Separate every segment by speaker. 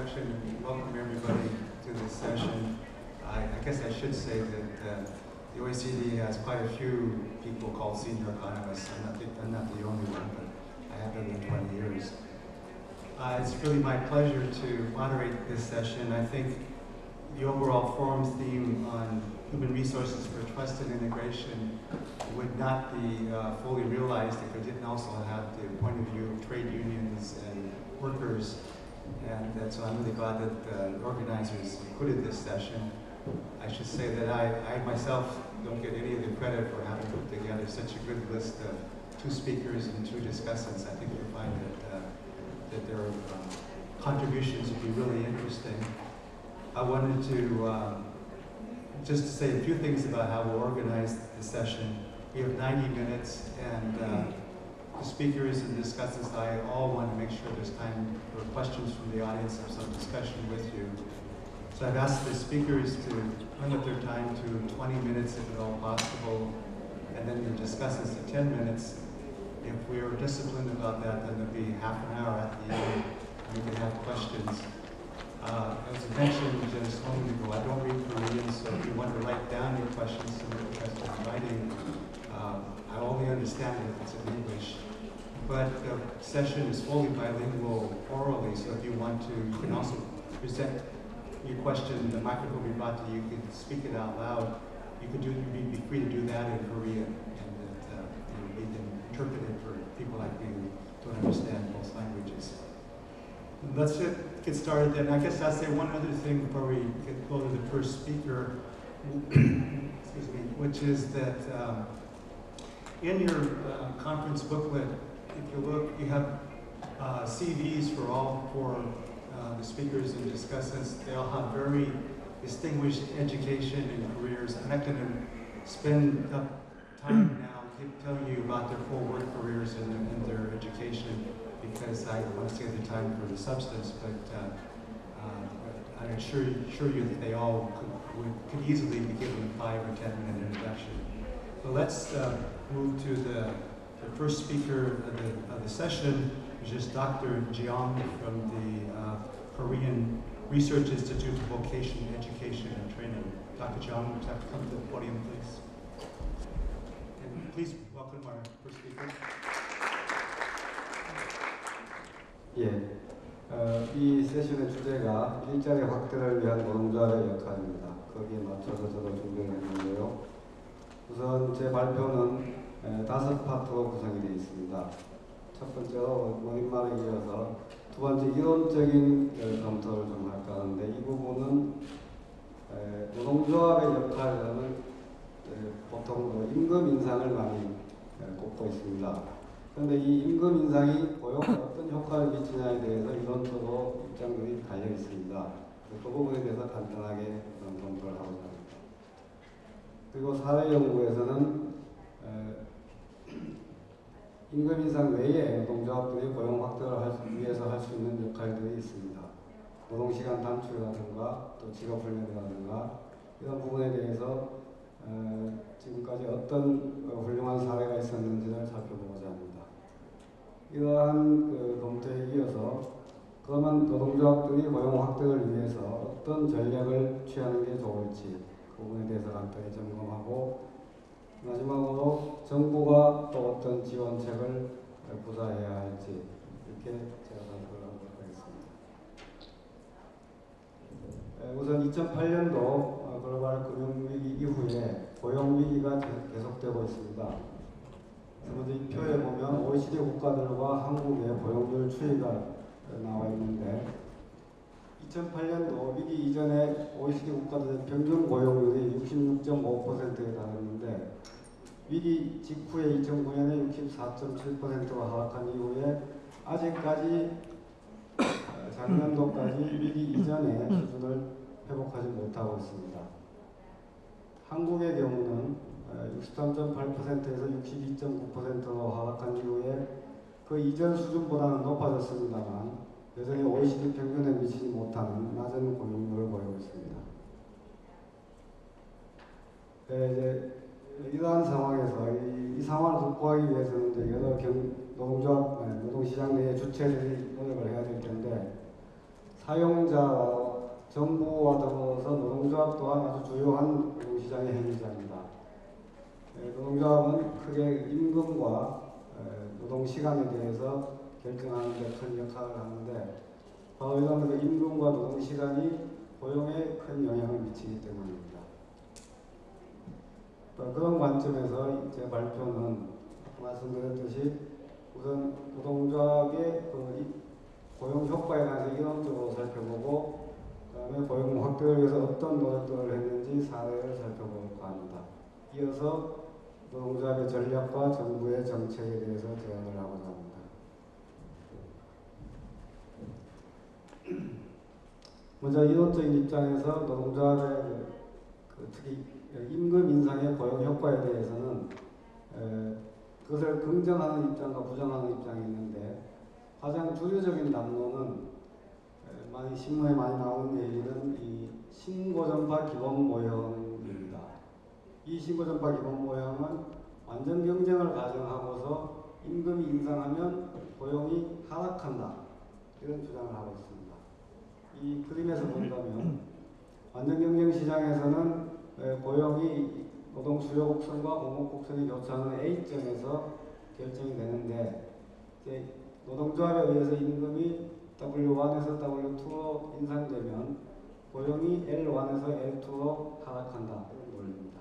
Speaker 1: introduction and welcome everybody to this session. I guess I should say that the OECD has quite a few people called senior economists. I'm not the only one, but I have been there 20 years. It's really my pleasure to moderate this session. I think the overall forum's theme on human resources for trust and integration would not be fully realized if we didn't also have the point of view of trade unions and workers. And so I'm really glad that the organizers included this session. I should say that I myself don't get any of the credit for having put together such a good list of 2 speakers and 2 discussants. I think you'll find that their contributions will be really interesting. I wanted to just to say a few things about how we'll organize the session. We have 90 minutes, and the speakers and discussants, I all want to make sure there's time for questions from the audience or some discussion with you. So I've asked the speakers to limit their time to 20 minutes if at all possible, and then the discussants to 10 minutes. If we are disciplined about that, then there'll be half an hour at the end, and we can have questions. As I mentioned just a moment ago, I don't read Korean, so if you want to write down your questions, submit the questions in writing. I only understand it if it's in English. But the session is fully bilingual orally, so if you want to, you can also present your question, the microphone will be brought to you, you can speak it out loud. You'd be free to do that in Korean, and that we can interpret it for people like me who don't understand both languages. Let's get started then. I guess I'll say one other thing before we go to the first speaker, excuse me, which is that in your conference booklet, if you look, you have CVs for all 4 the speakers and discussants. They all have very distinguished education and careers. I'm not going to spend up time now telling you about their full work careers and their education, because I want to save the time for the substance, but I assure you that they all could easily be given a 5 or 10 minute introduction. So let's move to the first speaker of the session, which is Dr. Jeong from the Korean Research Institute for Vocation, Education and Training. Dr. Jeong, would you have to come to the podium, please? And please welcome our first speaker.
Speaker 2: 예, 이 세션의 주제가 일자리 확대를 위한 노동조합의 역할입니다. 거기에 맞춰서 저도 준비를 했는데요. 우선 제 발표는 5파트로 구성이 되어 있습니다. 첫 번째로 모임말에 이어서 두 번째 이론적인 검토를 좀 할까 하는데, 이 부분은 노동조합의 역할은 보통 임금 인상을 많이 꼽고 있습니다. 그런데 이 임금 인상이 고용에 어떤 효과를 미치냐에 대해서 이론적으로 입장들이 갈려 있습니다. 그 부분에 대해서 간단하게 검토를 하고자 합니다. 그리고 사회 연구에서는 임금 인상 외에 노동조합들이 고용 확대를 위해서 할 수 있는 역할들이 있습니다. 노동시간 단축이라든가 또 직업훈련이라든가 이런 부분에 대해서 지금까지 어떤 훌륭한 사례가 있었는지를 살펴보고자 합니다. 이러한 검토에 이어서 그러면 노동조합들이 고용 확대를 위해서 어떤 전략을 취하는 게 좋을지 그 부분에 대해서 간단히 점검하고, 마지막으로 정부가 또 어떤 지원책을 구사해야 할지 이렇게 제가 발표를 하도록 하겠습니다. 우선 2008년도 글로벌 금융위기 이후에 고용위기가 계속되고 있습니다. 먼저 이 표에 보면 OECD 국가들과 한국의 고용률 추이가 나와 있는데, 2008년도 위기 이전에 OECD 국가들의 평균 고용률이 66.5%에 달했는데, 위기 직후에 2009년에 64.7%로 하락한 이후에 아직까지 작년도까지 위기 이전의 수준을 회복하지 못하고 있습니다. 한국의 경우는 63.8%에서 62.9%로 하락한 이후에 그 이전 수준보다는 높아졌습니다만 여전히 OECD 평균에 미치지 못하는 낮은 고용률을 보이고 있습니다. 이제 이러한 상황에서 이 상황을 극복하기 위해서는 이제 여러 노동조합, 노동시장 내의 주체들이 노력을 해야 될 텐데, 사용자와 정부와 더불어서 노동조합 또한 아주 주요한 노동시장의 행위자입니다. 노동조합은 크게 임금과 노동시간에 대해서 결정하는 데 큰 역할을 하는데 바로 이런 그 임금과 노동시간이 고용에 큰 영향을 미치기 때문입니다. 그런 관점에서 제 발표는 말씀드렸듯이 우선 노동조합의 고용 효과에 관해서 이론적으로 살펴보고 그다음에 고용 확대를 위해서 어떤 노력들을 했는지 사례를 살펴볼까 합니다. 이어서 노동조합의 전략과 정부의 정책에 대해서 제안을 하고자 합니다. 먼저 이론적인 입장에서 노동조합의 특히 임금 인상의 고용 효과에 대해서는 그것을 긍정하는 입장과 부정하는 입장이 있는데 가장 주류적인 담론은 많이 신문에 많이 나오는 얘기는 이 신고전파 기본 모형입니다. 이 신고전파 기본 모형은 완전 경쟁을 가정하고서 임금이 인상하면 고용이 하락한다 이런 주장을 하고 있습니다. 이 그림에서 본다면 완전 경쟁 시장에서는 고용이 노동 수요 곡선과 공급 곡선이 교차하는 A점에서 결정이 되는데 노동조합에 의해서 임금이 W1에서 W2로 인상되면 고용이 L1에서 L2로 하락한다 이런 논리입니다.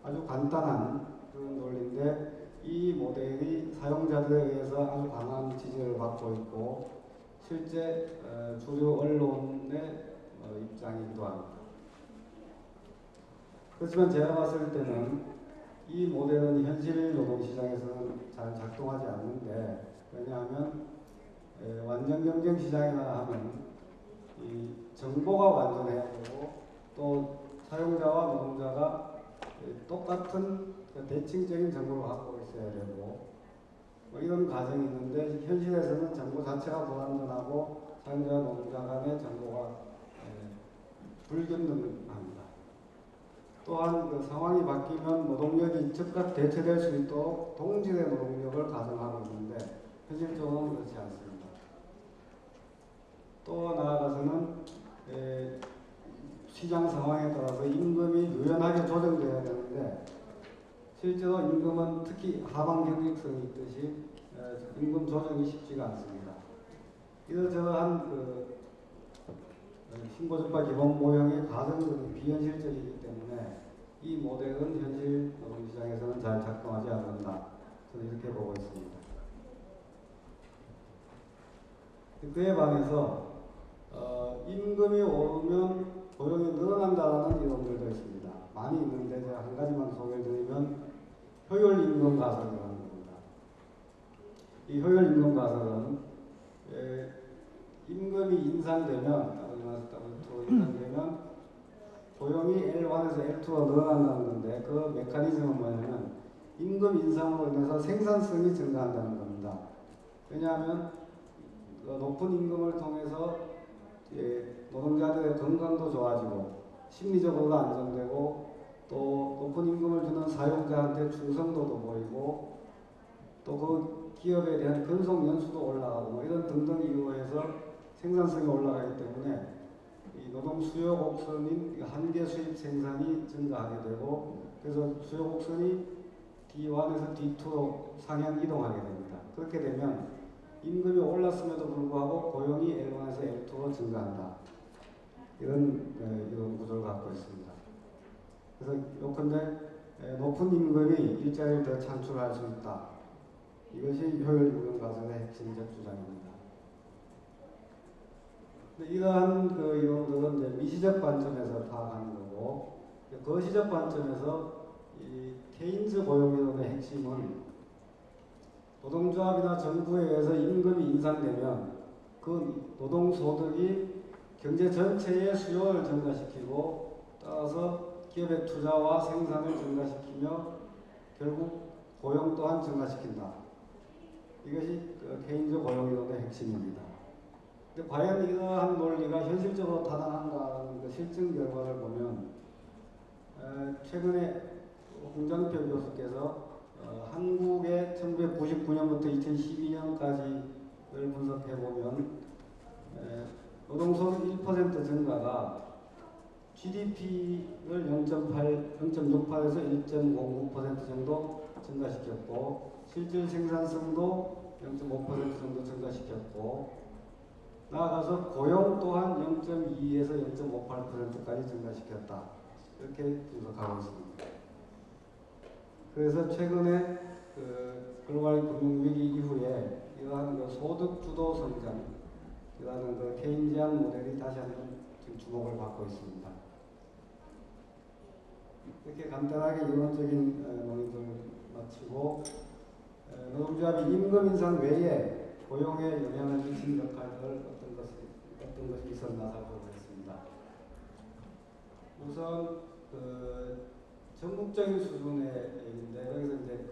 Speaker 2: 아주 간단한 그런 논리인데 이 모델이 사용자들에 의해서 아주 강한 지지를 받고 있고 실제 주류 언론의 입장이기도 합니다. 그렇지만 제가 봤을 때는 이 모델은 현실 노동시장에서는 잘 작동하지 않는데 왜냐하면 완전 경쟁 시장이라 하면 이 정보가 완전해야 되고 또 사용자와 노동자가 똑같은 대칭적인 정보를 갖고 있어야 되고 뭐 이런 과정이 있는데 현실에서는 정보 자체가 불완전하고 사용자와 노동자 간의 정보가 불균등합니다. 또한 그 상황이 바뀌면 노동력이 즉각 대체될 수 있도록 동질의 노동력을 가정하고 있는데 현실적으로는 그렇지 않습니다. 또 나아가서는 시장 상황에 따라서 임금이 유연하게 조정되어야 되는데 실제로 임금은 특히 하방 경직성이 있듯이 임금 조정이 쉽지가 않습니다. 이러저러한 신고전파 기본 모형의 가정은 비현실적이기 때문에 이 모델은 현실 노동시장에서는 잘 작동하지 않는다. 저는 이렇게 보고 있습니다. 그에 반해서 임금이 오르면 고용이 늘어난다는 이론들도 있습니다. 많이 있는데 제가 한 가지만 소개를 드리면 효율임금 가설이라는 겁니다. 이 효율임금 가설은 임금이 인상되면 인상되면 고용이 L1에서 L2로 늘어난다는 건데 그 메커니즘은 뭐냐면 임금 인상으로 인해서 생산성이 증가한다는 겁니다. 왜냐하면 높은 임금을 통해서 노동자들의 건강도 좋아지고 심리적으로도 안정되고 또 높은 임금을 주는 사용자한테 충성도도 보이고 또 그 기업에 대한 근속 연수도 올라가고 뭐 이런 등등 이유로 해서 생산성이 올라가기 때문에 이 노동 수요 곡선인 한계 수입 생산이 증가하게 되고 그래서 수요 곡선이 D1에서 D2로 상향 이동하게 됩니다. 그렇게 되면 임금이 올랐음에도 불구하고 고용이 L1에서 L2로 증가한다. 이런 구조를 갖고 있습니다. 그래서 요컨대 높은 임금이 일자리를 더 창출할 수 있다. 이것이 효율임금 가설의 핵심적 주장입니다. 이러한 이론들은 이제 미시적 관점에서 파악하는 거고 거시적 관점에서 이 케인즈 고용이론의 핵심은 노동조합이나 정부에 의해서 임금이 인상되면 그 노동소득이 경제 전체의 수요를 증가시키고 따라서 기업의 투자와 생산을 증가시키며 결국 고용 또한 증가시킨다. 이것이 케인즈 고용이론의 핵심입니다. 근데 과연 이러한 논리가 현실적으로 타당한가라는 그 실증 결과를 보면 최근에 홍장표 교수께서 한국의 1999년부터 2012년까지를 분석해 보면 노동소득 1% 증가가 GDP를 0.68에서 1.09% 정도 증가시켰고 실질 생산성도 0.5% 정도 증가시켰고 나아가서 고용 또한 0.2에서 0.58%까지 증가시켰다. 이렇게 분석하고 있습니다. 그래서 최근에 글로벌 금융위기 이후에 이러한 소득 주도 성장이라는 케인지안 모델이 다시 한번 지금 주목을 받고 있습니다. 이렇게 간단하게 이론적인 논의를 마치고 노동조합이 임금 인상 외에 고용에 영향을 미친 역할들 어떤 것이 있었나 살펴보겠습니다. 우선 전국적인 수준의 얘기인데 여기서 이제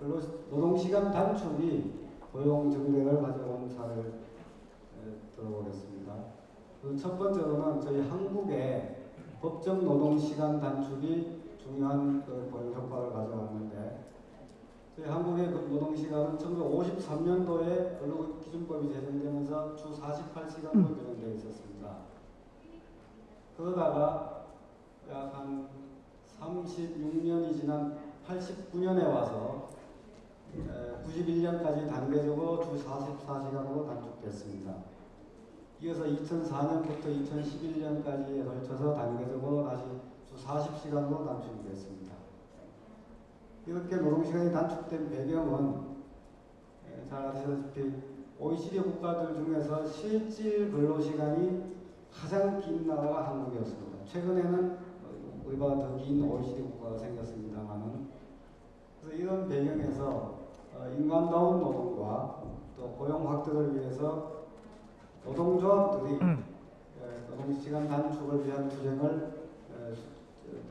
Speaker 2: 노동시간 단축이 고용 증대를 가져온 사례를 들어보겠습니다. 첫 번째로는 저희 한국의 법정 노동시간 단축이 중요한 고용 효과를 가져왔는데 저희 한국의 노동시간은 1953년도에 근로기준법이 제정되면서 주 48시간으로 규정되어 있었습니다. 그러다가 약 한 36년이 지난 89년에 와서 91년까지 단계적으로 주 44시간으로 단축됐습니다. 이어서 2004년부터 2011년까지에 걸쳐서 단계적으로 다시 주 40시간으로 단축이 됐습니다. 이렇게 노동시간이 단축된 배경은 잘 아시다시피 OECD 국가들 중에서 실질 근로시간이 가장 긴 나라가 한국이었습니다. 최근에는 우리보다 더 긴 OECD 국가가 생겼습니다만은 그래서 이런 배경에서 인간다운 노동과 또 고용 확대를 위해서 노동조합들이 노동시간 단축을 위한 투쟁을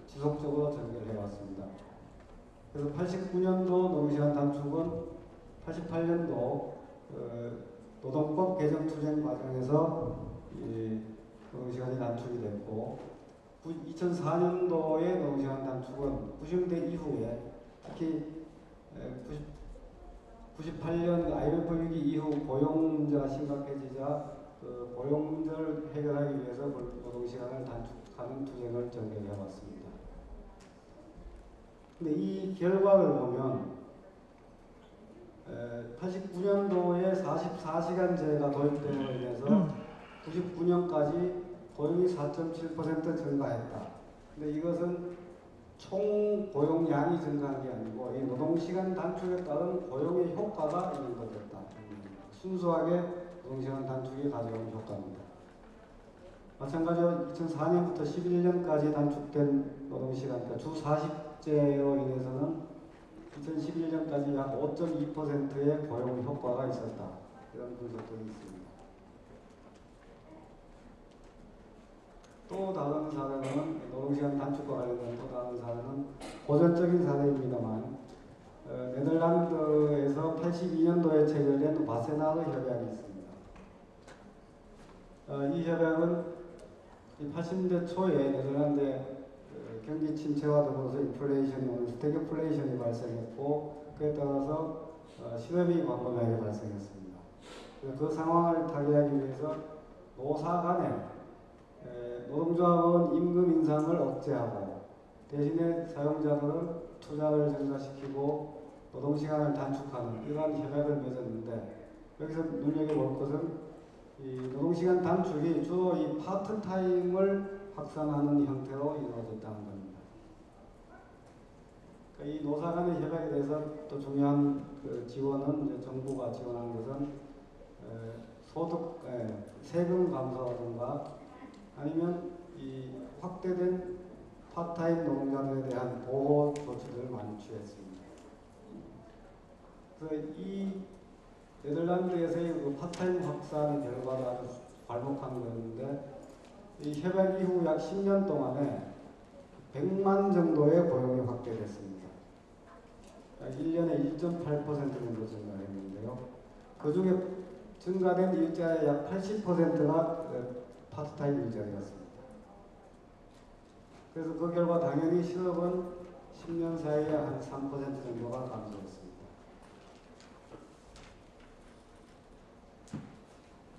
Speaker 2: 지속적으로 전개해 왔습니다. 그래서 89년도 노동시간 단축은 88년도 노동법 개정 투쟁 과정에서 노동시간이 단축이 됐고 2004년도의 노동시간 단축은 90년대 이후에 특히 98년 IMF 위기 이후 고용 문제가 심각해지자 고용 문제를 해결하기 위해서 노동시간을 단축하는 투쟁을 전개해 왔습니다. 근데 이 결과를 보면 89년도에 44시간제가 도입됨으로 인해서 99년까지 고용이 4.7% 증가했다. 근데 이것은 총 고용량이 증가한 게 아니고 이 노동시간 단축에 따른 고용의 효과가 있는 것이었다. 순수하게 노동시간 단축이 가져온 효과입니다. 마찬가지로 2004년부터 11년까지 단축된 노동시간, 그러니까 주 40제로 인해서는 2011년까지 약 5.2%의 고용 효과가 있었다. 이런 분석들이 있습니다. 또 다른 사례는 노동시간 단축과 관련된 또 다른 사례는 고전적인 사례입니다만 네덜란드에서 82년도에 체결된 바세나르 협약이 있습니다. 이 협약은 80년대 초에 네덜란드의 경기 침체와 더불어서 인플레이션, 스태그플레이션이 발생했고 그에 따라서 실업이 광범위하게 발생했습니다. 그 상황을 타개하기 위해서 노사 간에 노동조합은 임금 인상을 억제하고 대신에 사용자들은 투자를 증가시키고 노동시간을 단축하는 이러한 협약을 맺었는데 여기서 눈여겨볼 것은 이 노동시간 단축이 주로 이 파트타임을 확산하는 형태로 이루어졌다는 겁니다. 그러니까 이 노사 간의 협약에 대해서 또 중요한 지원은 이제 정부가 지원한 것은 소득, 세금 감사라든가 아니면 이 확대된 파트타임 노동자들에 대한 보호 조치들을 많이 취했습니다. 그래서 이 네덜란드에서의 그 파트타임 확산 결과가 아주 괄목한 거였는데 이 협약 이후 약 10년 동안에 100만 정도의 고용이 확대됐습니다. 1년에 1.8% 정도 증가했는데요. 그 중에 증가된 일자의 약 80%가 파트타임 일자리였습니다. 그래서 그 결과 당연히 실업은 10년 사이에 한 3% 정도가 감소했습니다.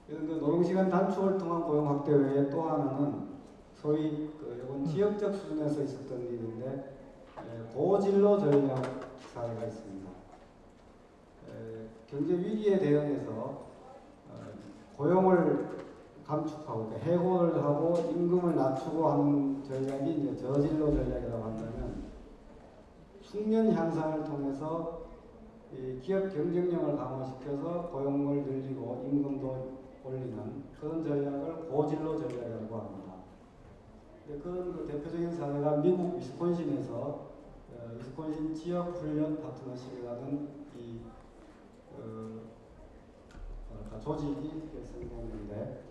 Speaker 2: 이런 그 노동시간 단축을 통한 고용 확대 외에 또 하나는 소위 이건 지역적 수준에서 있었던 일인데 고진로 전략 사례가 있습니다. 경제 위기에 대응해서 고용을 감축하고 그러니까 해고를 하고 임금을 낮추고 하는 전략이 이제 저진로 전략이라고 한다면 숙련 향상을 통해서 이 기업 경쟁력을 강화시켜서 고용을 늘리고 임금도 올리는 그런 전략을 고진로 전략이라고 합니다. 그런 그 대표적인 사례가 미국 위스콘신에서 위스콘신 지역 훈련 파트너십이라는 이 조직이 생겼는데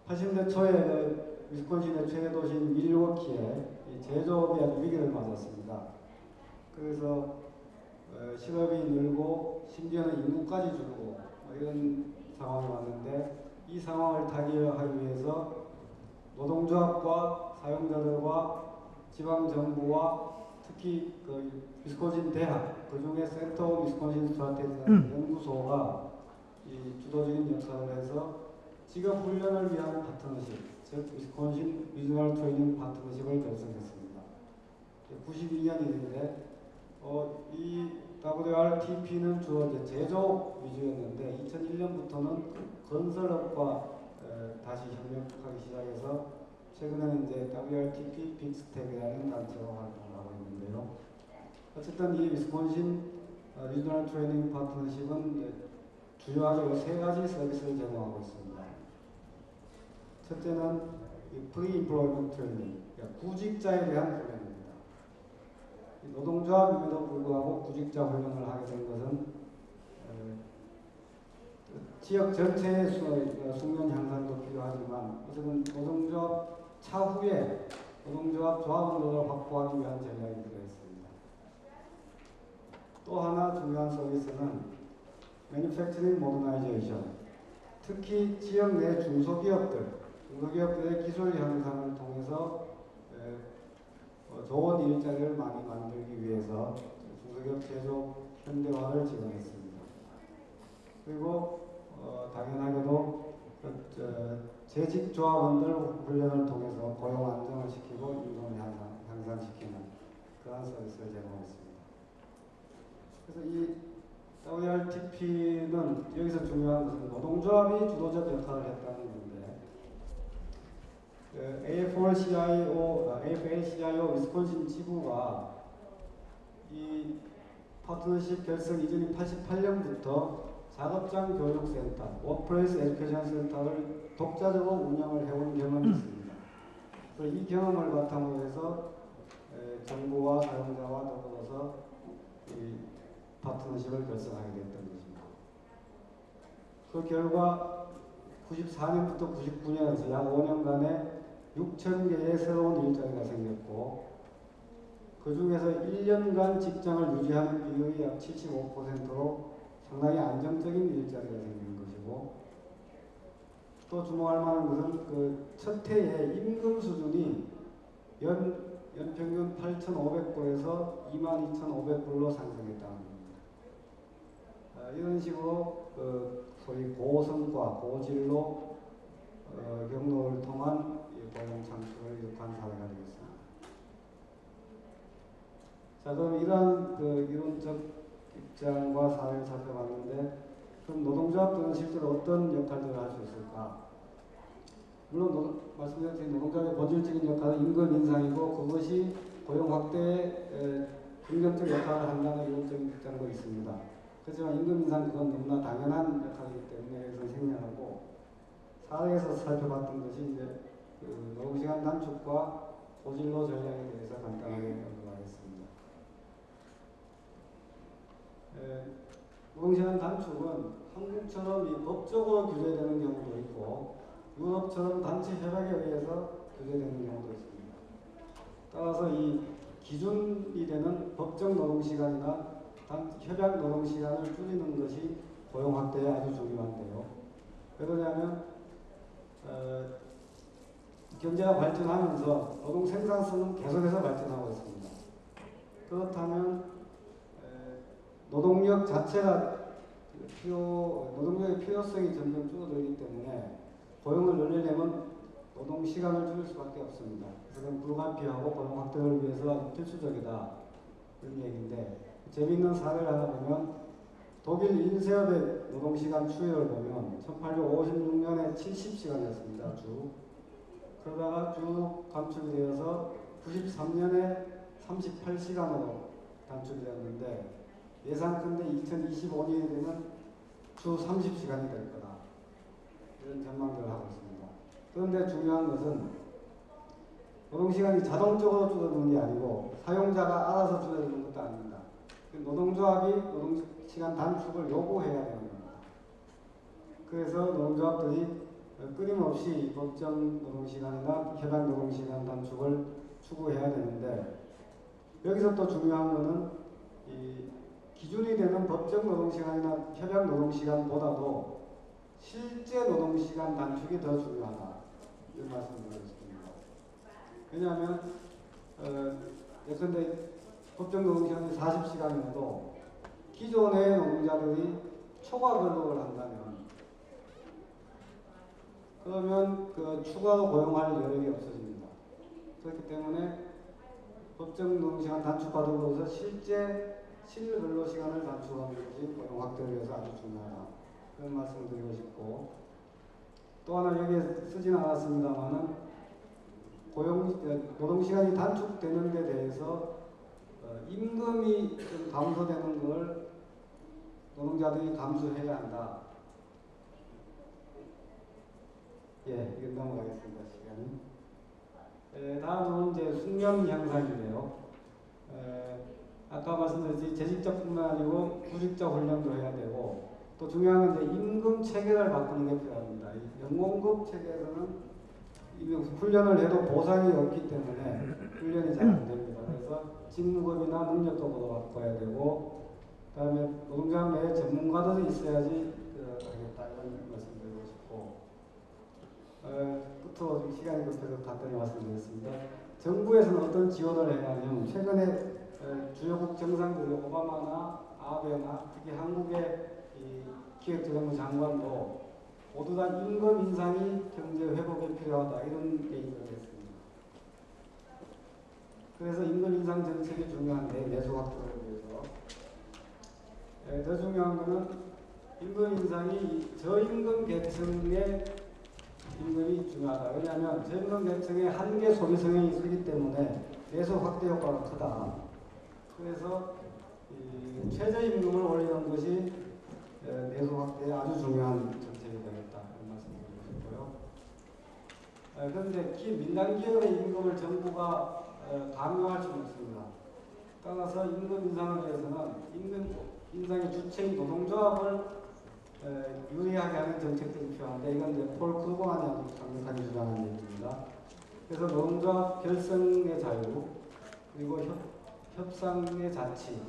Speaker 2: 80년 초에 위스콘신의 최대 도시인 밀워키에 이 제조업이 아주 위기를 맞았습니다. 그래서 실업이 늘고 심지어는 인구까지 줄고 이런 상황이 왔는데 이 상황을 타개하기 위해서 노동조합과 사용자들과 지방정부와 특히 그 위스콘신 대학, 그 중에 센터 오브 위스콘신 스트라테지라는 연구소가 이 주도적인 역할을 해서 직업 훈련을 위한 파트너십, 즉 위스콘신 리저널 트레이닝 파트너십을 결성했습니다. 92년인데 이 WRTP는 주로 이제 제조업 위주였는데 2001년부터는 건설업과 다시 협력하기 시작해서 최근에는 이제 WRTP 빅스텝이라는 단체로 활동을 하고 있는데요. 어쨌든 이 위스콘신 리저널 트레이닝 파트너십은 주요하게 세 가지 서비스를 제공하고 있습니다. 첫째는 프리-임플로이먼트 트레이닝, 그러니까 구직자에 대한 훈련입니다. 노동조합임에도 불구하고 구직자 훈련을 하게 된 것은 지역 전체의 숙련 향상도 필요하지만 어쨌든 노동조합 차후에 노동조합 조합원들을 확보하기 위한 전략이 들어있습니다. 또 하나 중요한 서비스는 Manufacturing Modernization, 특히 지역 내 중소기업들의 기술 향상을 통해서 좋은 일자리를 많이 만들기 위해서 중소기업 제조 현대화를 지원했습니다. 그리고 당연하게도 재직 조합원들 훈련을 통해서 고용 안정을 시키고 임금을 향상시키는 그러한 서비스를 제공했습니다. 그래서 이 WRTP는 여기서 중요한 것은 노동조합이 주도적 역할을 했다는 건데 AFL-CIO 위스콘신 지부가 이 파트너십 결성 이전인 88년부터 작업장 교육센터, 워크플레이스 에듀케이션 센터를 독자적으로 운영을 해온 경험이 있습니다. 그래서 이 경험을 바탕으로 해서 정부와 사용자와 더불어서 이 파트너십을 결성하게 됐던 것입니다. 그 결과 94년부터 99년에서 약 5년간에 6,000개의 새로운 일자리가 생겼고 그 중에서 1년간 직장을 유지하는 비율이 약 75%로 상당히 안정적인 일자리가 생긴 것이고 또 주목할 만한 것은 그 첫 해의 임금 수준이 연평균 8,500불에서 22,500불로 상승했다는 겁니다. 이런 식으로 소위 고성과 고진로 경로를 통한 고용 창출을 이룩한 사례가 되겠습니다. 자, 그럼 이러한 이론적 입장과 사례를 살펴봤는데 그럼 노동조합들은 실제로 어떤 역할들을 할 수 있을까? 물론 말씀드린 노동조합의 본질적인 역할은 임금 인상이고 그것이 고용 확대에 긍정적 역할을 한다는 이론적인 입장도 있습니다. 그렇지만 임금 인상 그건 너무나 당연한 역할이기 때문에 여기서 생략하고 사례에서 살펴봤던 것이 이제 노동시간 단축과 고진로 전략에 대해서 간단하게 언급하겠습니다. 노동시간 단축은 한국처럼 이 법적으로 규제되는 경우도 있고 유럽처럼 단체 협약에 의해서 규제되는 경우도 있습니다. 따라서 이 기준이 되는 법정 노동시간이나 협약 노동시간을 줄이는 것이 고용 확대에 아주 중요한데요. 왜 그러냐면 경제가 발전하면서 노동 생산성은 계속해서 발전하고 있습니다. 그렇다면 노동력 자체가 노동력의 필요성이 점점 줄어들기 때문에 고용을 늘리려면 노동 시간을 줄일 수밖에 없습니다. 그래서 그건 불가피하고 고용 확대를 위해서 필수적이다 이런 얘기인데, 재미있는 사례를 하나 보면 독일 인쇄업의 노동 시간 추이를 보면 1856년에 70시간이었습니다. 주. 그러다가 쭉 감축이 되어서 93년에 38시간으로 단축이 되었는데, 예상컨대 2025년이 되면 주 30시간이 될 거다. 이런 전망들을 하고 있습니다. 그런데 중요한 것은 노동시간이 자동적으로 줄어드는 게 아니고 사용자가 알아서 줄어드는 것도 아닙니다. 노동조합이 노동시간 단축을 요구해야 되는 겁니다. 그래서 노동조합들이 끊임없이 법정 노동시간이나 협약 노동시간 단축을 추구해야 되는데, 여기서 또 중요한 것은 이 기준이 되는 법정 노동시간이나 협약 노동시간보다도 실제 노동시간 단축이 더 중요하다. 이런 말씀을 드리고 싶습니다. 왜냐하면 예컨대 법정 노동시간이 40시간이어도 기존의 노동자들이 초과 근로를 한다면, 그러면 그 추가로 고용할 여력이 없어집니다. 그렇기 때문에 법정 노동시간 단축받음으로써 실제 실근로시간을 단축하는 것이 고용 확대를 위해서 아주 중요하다. 그런 말씀을 드리고 싶고, 또 하나 여기에 쓰진 않았습니다만은 노동시간이 단축되는 데 대해서 임금이 좀 감소되는 걸 노동자들이 감수해야 한다. 예, 이건 넘어가겠습니다. 시간이. 다음은 이제 숙련 향상인데요. 아까 말씀드렸듯이 재직자뿐만 아니고 구직자 훈련도 해야 되고, 또 중요한 건 이제 임금 체계를 바꾸는 게 필요합니다. 연공급 체계에서는 훈련을 해도 보상이 없기 때문에 훈련이 잘 안 됩니다. 그래서 직무급이나 능력도도 바꿔야 되고, 그다음에 노동자 내에 전문가들이 있어야지 하겠다, 이런 말씀드리고 싶고, 끝으로 좀 시간이 급해서 간단히 말씀드렸습니다. 정부에서는 어떤 지원을 해야 하냐면, 최근에 주요국 정상들이 오바마나 아베나 특히 한국의 이 기획재정부 장관도 모두 다 임금 인상이 경제 회복에 필요하다, 이런 얘기를 했습니다. 그래서 임금 인상 정책이 중요한데, 내수 확대를 위해서. 더 중요한 것은 임금 인상이 저임금 계층의 임금이 중요하다. 왜냐하면 저임금 계층에 한계 소비 성향이 있기 때문에 내수 확대 효과가 크다. 그래서 이 최저임금을 올리는 것이 내수 확대에 아주 중요한 정책이 되겠다, 이런 말씀드리고 싶고요. 그런데 민간 기업의 임금을 정부가 강요할 수는 없습니다. 따라서 임금 인상을 위해서는 임금 인상의 주체인 노동조합을 유리하게 하는 정책들이 필요한데, 이건 이제 폴 크루거만이 아주 강력하게 주장하는 얘기입니다. 그래서 노동조합 결성의 자유, 그리고 협상의 자치,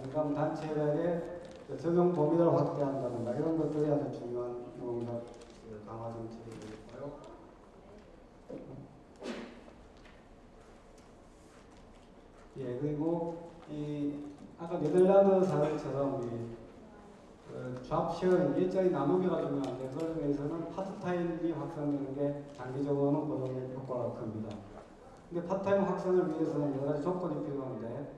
Speaker 2: 그다음 단체별의 적용 범위를 확대한다든가, 이런 것들이 아주 중요한 노동조합 강화 정책이 되겠고요. 예, 그리고 아까 네덜란드 사례처럼 잡 쉐어링, 일자리 나누기가 중요한데, 그걸 위해서는 파트타임이 확산되는 게 장기적으로는 고용에 효과가 큽니다. 근데 파트타임 확산을 위해서는 여러 가지 조건이 필요한데,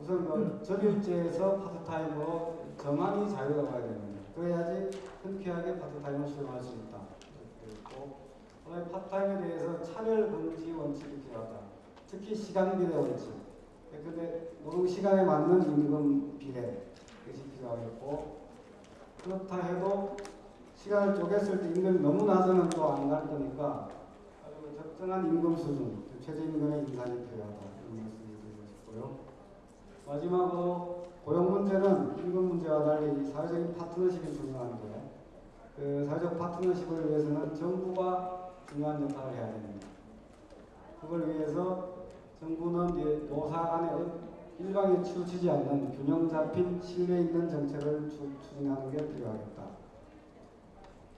Speaker 2: 우선 전일제에서 파트타임으로 정한이 자유가 가야 됩니다. 그래야지 흔쾌하게 파트타임을 수용할 수 있다. 그리고 그다음에 파트타임에 대해서 차별 금지 원칙이 필요하다. 특히 시간 비례 원칙. 근데 노동 시간에 맞는 임금 비례, 이것이 필요하겠고, 그렇다 해도 시간을 쪼갰을 때 임금이 너무 낮으면 또 안 갈 거니까 아주 적정한 임금 수준, 최저임금의 인상이 필요하다, 이런 말씀을 드리고 싶고요. 마지막으로 고용 문제는 임금 문제와 달리 사회적인 파트너십이 중요한데, 그 사회적 파트너십을 위해서는 정부가 중요한 역할을 해야 됩니다. 그걸 위해서 정부는 노사 간에 일방에 치우치지 않는 균형 잡힌 신뢰 있는 정책을 추진하는 게 필요하겠다.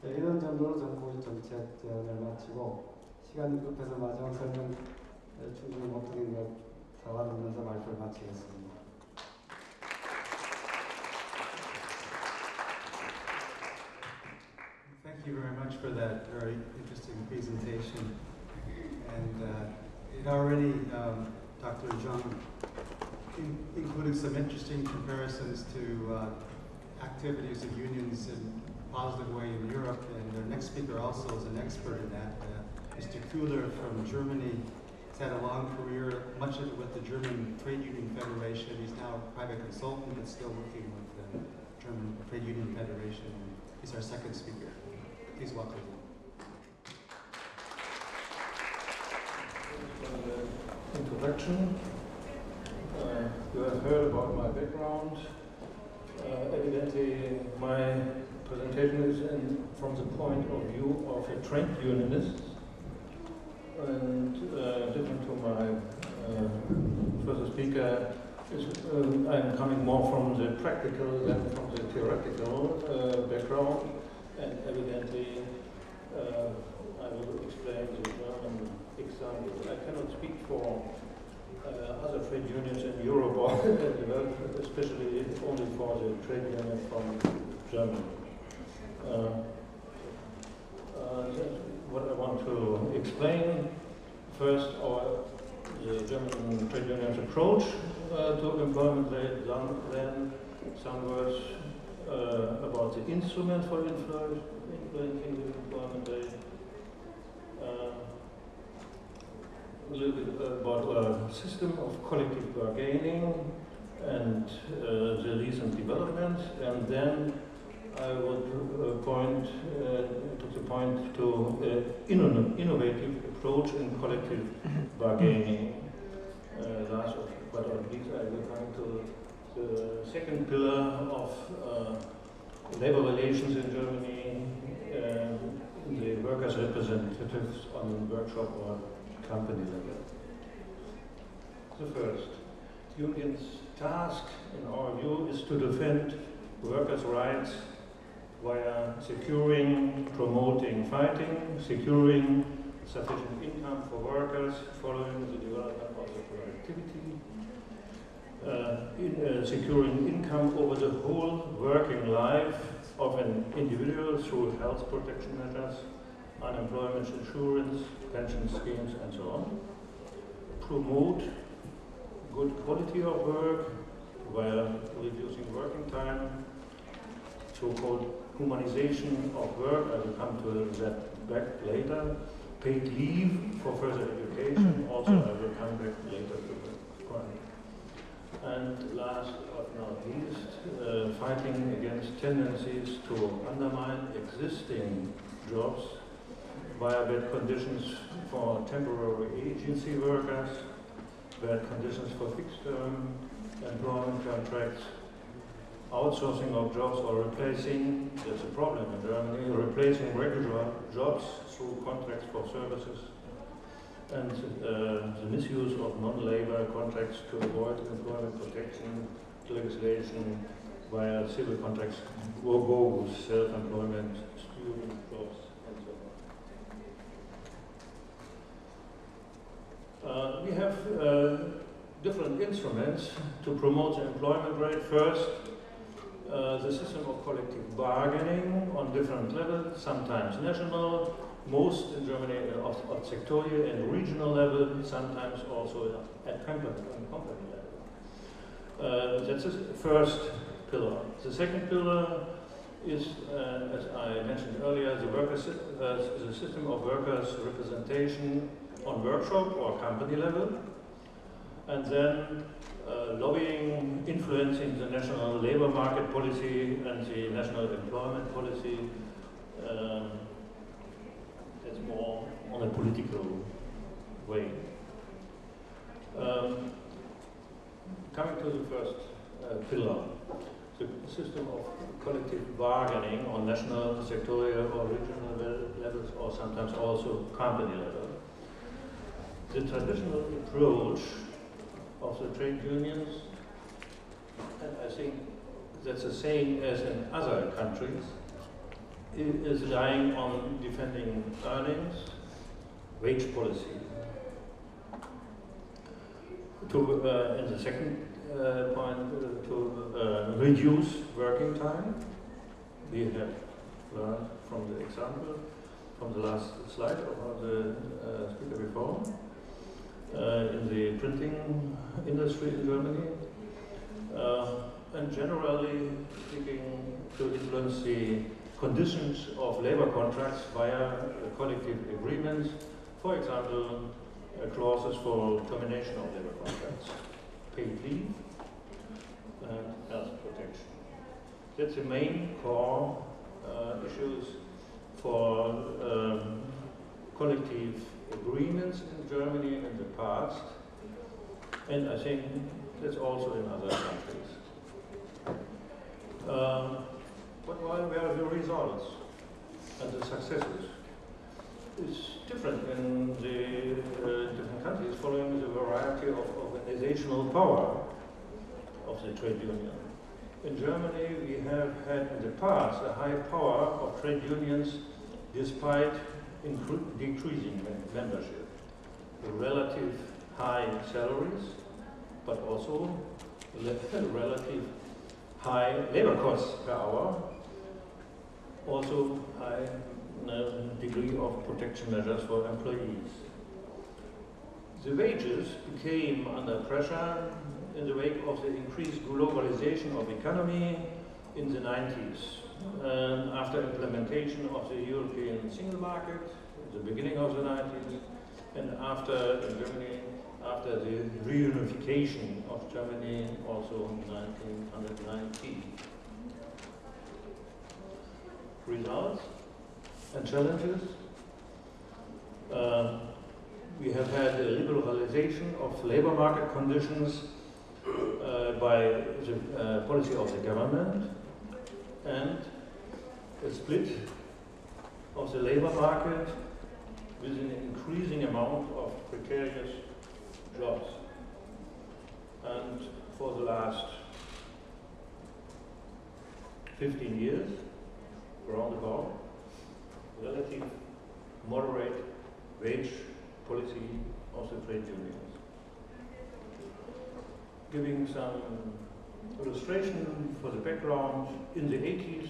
Speaker 2: 네, 이런 정도로 정부의 정책 제안을 마치고, 시간이 급해서 마지막 설명 충분히 못 드린 것 사과드리면서 발표를 마치겠습니다.
Speaker 1: Thank you very much for that very interesting presentation. And it already, Dr. Zhang included some interesting comparisons to activities of unions in a positive way in Europe. And our next speaker also is an expert in that. Mr. Kuhler from Germany. He's had a long career, much of it with the German Trade Union Federation. He's now a private consultant, but still working with the German Trade Union Federation. He's our second speaker. Please welcome him.
Speaker 3: Introduction. You have heard about my background. Evidently, my presentation is from the point of view of a trade unionist. And different to my first speaker, I'm coming more from the practical than from the theoretical background, and evidently I will explain the German example. I cannot speak for other trade unions in Europe or the world, especially only for the trade union from Germany. What I want to explain first, the German trade union's approach to employment rate, then some words about the instrument for influencing the employment rate, a little bit about a system of collective bargaining and the recent developments, and then I would point to innovative approach in collective bargaining. Last but not least, I will come to the second pillar of labor relations in Germany, the workers' representatives on workshop or company level. The first, union's task, in our view, is to defend workers' rights via securing, promoting, fighting, securing sufficient income for workers following the development of the productivity, securing income over the whole working life of an individual through health protection measures, unemployment insurance, pension schemes, and so on. Promote good quality of work via reducing working time, so-called humanization of work. I will come to that back later. Paid leave for further education. Also, I will come back later to the point. And last but not least, fighting against tendencies to undermine existing jobs via bad conditions for temporary agency workers, bad conditions for fixed-term employment contracts, outsourcing of jobs or replacing, that's a problem in Germany, replacing regular jobs through contracts for services, and the misuse of non-labor contracts to avoid employment protection legislation via civil contracts, bogus, self-employment, student jobs, and so on. We have different instruments to promote the employment rate. First, the system of collective bargaining on different levels, sometimes national, most in Germany of sectorial and regional level, sometimes also at company level. That's the first pillar. The second pillar is, as I mentioned earlier, the system of workers' representation on workshop or company level, and then lobbying, influencing the national labor market policy and the national employment policy. That's more on a political way. Coming to the first pillar, the system of collective bargaining on national, sectorial or regional levels, or sometimes also company level. The traditional approach of the trade unions, and I think that's the same as in other countries, is relying on defending earnings, wage policy. In the second point, to reduce working time. We have learned from the example from the last slide of the speaker before, in the printing industry in Germany, and generally speaking to influence the conditions of labor contracts via collective agreements, for example, clauses for termination of labor contracts, paid leave, and health protection. That's the main core issues for collective agreements in Germany in the past, and I think that's also in other countries. But what were the results and the successes? It's different in the different countries following the variety of organizational power of the trade union. In Germany, we have had in the past a high power of trade unions despite decreasing membership, relative high salaries, but also relative high labor costs per hour, also high degree of protection measures for employees. The wages became under pressure in the wake of the increased globalization of economy in the 90s. After implementation of the European single market, at the beginning of the 90s, and after in Germany, after the reunification of Germany, also in 1990. Results and challenges. We have had a liberalization of labor market conditions by the policy of the government, and a split of the labor market with an increasing amount of precarious jobs. And for the last 15 years, roundabout, relative moderate wage policy of the trade unions. Giving some illustration for the background, in the 80s,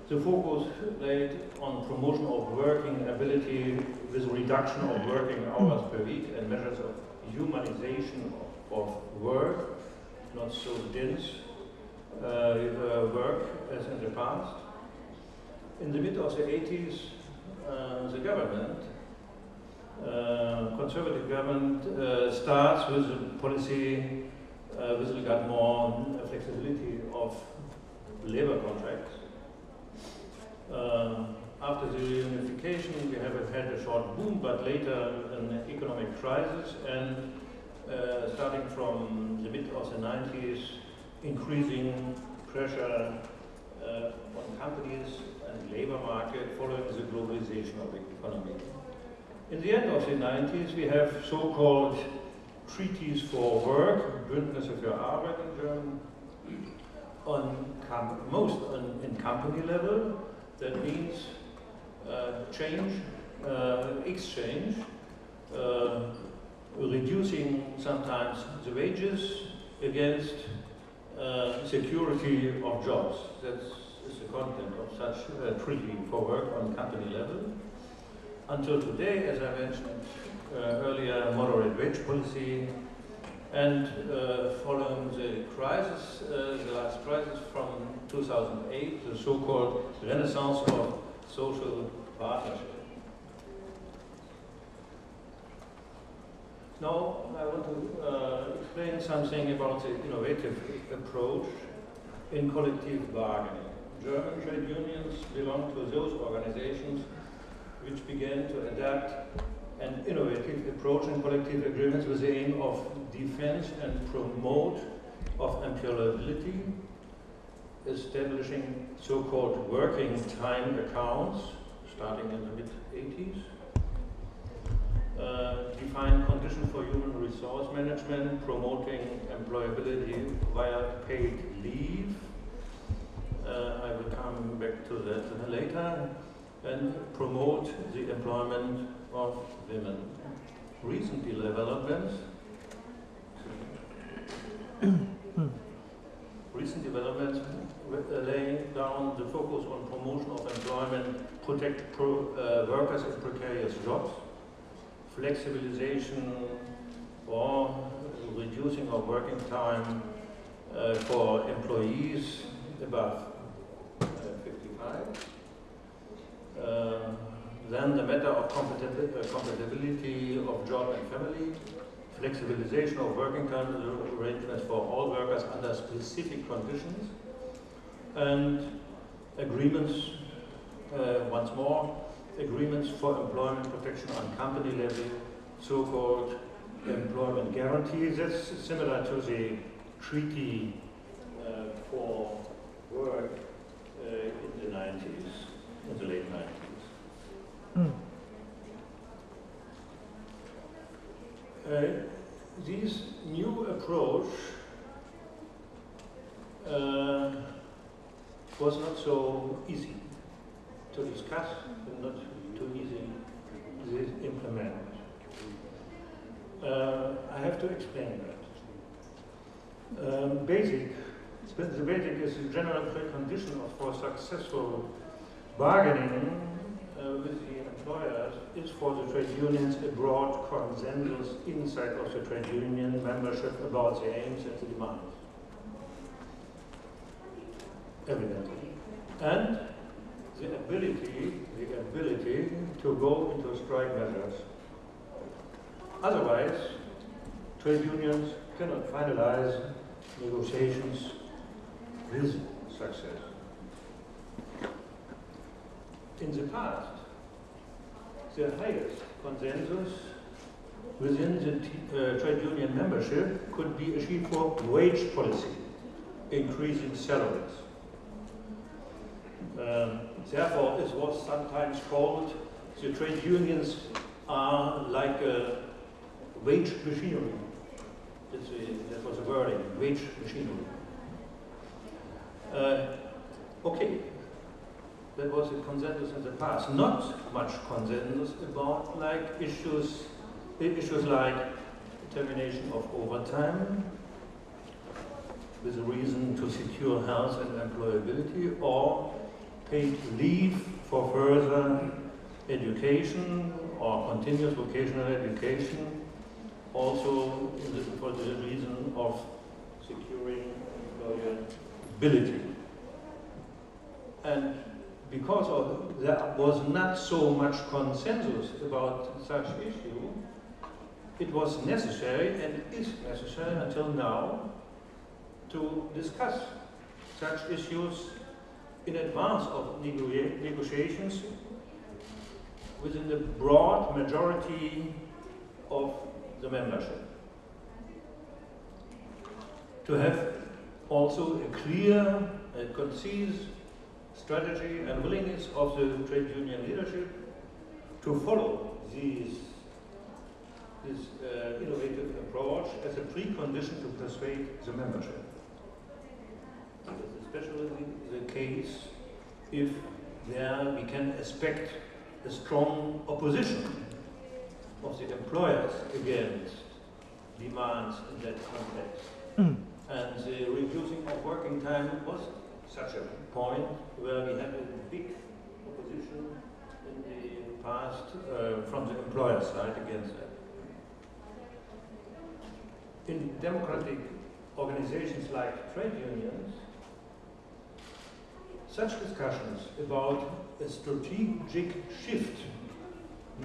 Speaker 3: the focus laid on promotion of working ability with reduction of working hours per week and measures of humanization of work, not so dense work as in the past. In the mid of the 80s, the government, conservative government, starts with a policy with regard more flexibility of labor contracts. After the reunification, we have had a short boom, but later an economic crisis, and starting from the mid of the 90s, increasing pressure on companies and labor market following the globalization of the economy. In the end of the 90s, we have so-called treaties for work, Bündnisse für Arbeit in German, in company level. That means exchange, reducing sometimes the wages against security of jobs. That is the content of such a treaty for work on company level. Until today, as I mentioned earlier, moderate wage policy, and following the crisis, the last crisis from 2008, the so-called renaissance of social partnership. Now, I want to explain something about the innovative approach in collective bargaining. German trade unions belong to those organizations which began to adapt an innovative approach in collective agreements with the aim of defense and promote of employability, establishing so-called working time accounts, starting in the mid-80s, define conditions for human resource management, promoting employability via paid leave. I will come back to that later, and promote the employment of women. Recent developments recent developments laying down the focus on promotion of employment, protect workers in precarious jobs, flexibilization or reducing of working time for employees above 55. Then the matter of compatibility of job and family, flexibilization of working time arrangements for all workers under specific conditions, and agreements, once more, agreements for employment protection on company level, so-called employment guarantees. That's similar to the treaty for work in the 90s, in the late 90s. This new approach was not so easy to discuss and not too easy to implement. I have to explain that. The basic is the general precondition for successful bargaining with the employers is for the trade unions a broad consensus inside of the trade union membership about the aims and the demands. Evidently. And the ability to go into strike measures. Otherwise, trade unions cannot finalize negotiations with success. In the past, the highest consensus within the trade union membership could be achieved for wage policy, increasing salaries. Therefore, it was sometimes called the trade unions are like a wage machinery. That was a wording, wage machinery. Okay, that was a consensus in the past. Not much consensus about like issues like termination of overtime with a reason to secure health and employability, or paid leave for further education or continuous vocational education, also for the reason of securing employability. And because there was not so much consensus about such issue, it was necessary and is necessary until now to discuss such issues in advance of negotiations within the broad majority of the membership. To have also a clear and concise strategy and willingness of the trade union leadership to follow this innovative approach as a precondition to persuade the membership. This is especially the case if there we can expect a strong opposition of the employers against demands in that context. And the reducing of working time was such a point where we had a big opposition in the past from the employer side against that. In democratic organizations like trade unions, such discussions about a strategic shift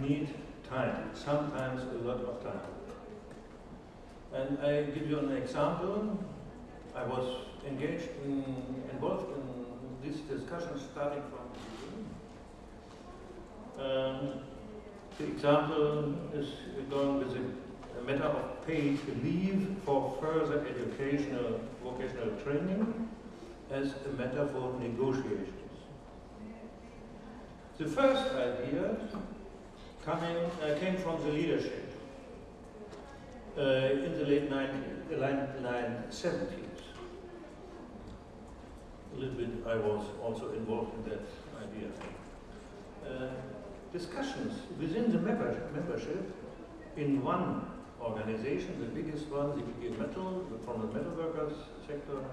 Speaker 3: need time, sometimes a lot of time. And I give you an example. I was involved in this discussion starting from the beginning. The example is going with a matter of paid leave for further educational vocational training as a matter for negotiations. The first idea came from the leadership in the late 70s. A little bit I was also involved in that idea. Discussions within the membership in one organization, the biggest one, the IG Metall, from the metal workers sector,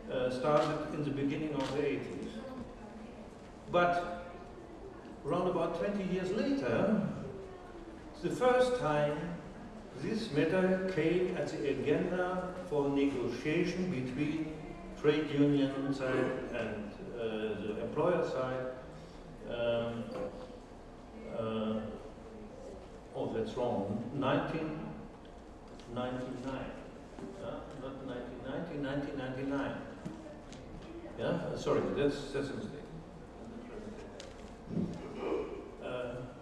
Speaker 3: started in the beginning of the 80s. But around about 20 years later, the first time this matter came at the agenda for negotiation between trade union side and the employer side. Oh, that's wrong. 1999. Not 1990, 1999. Yeah, sorry, that's a mistake.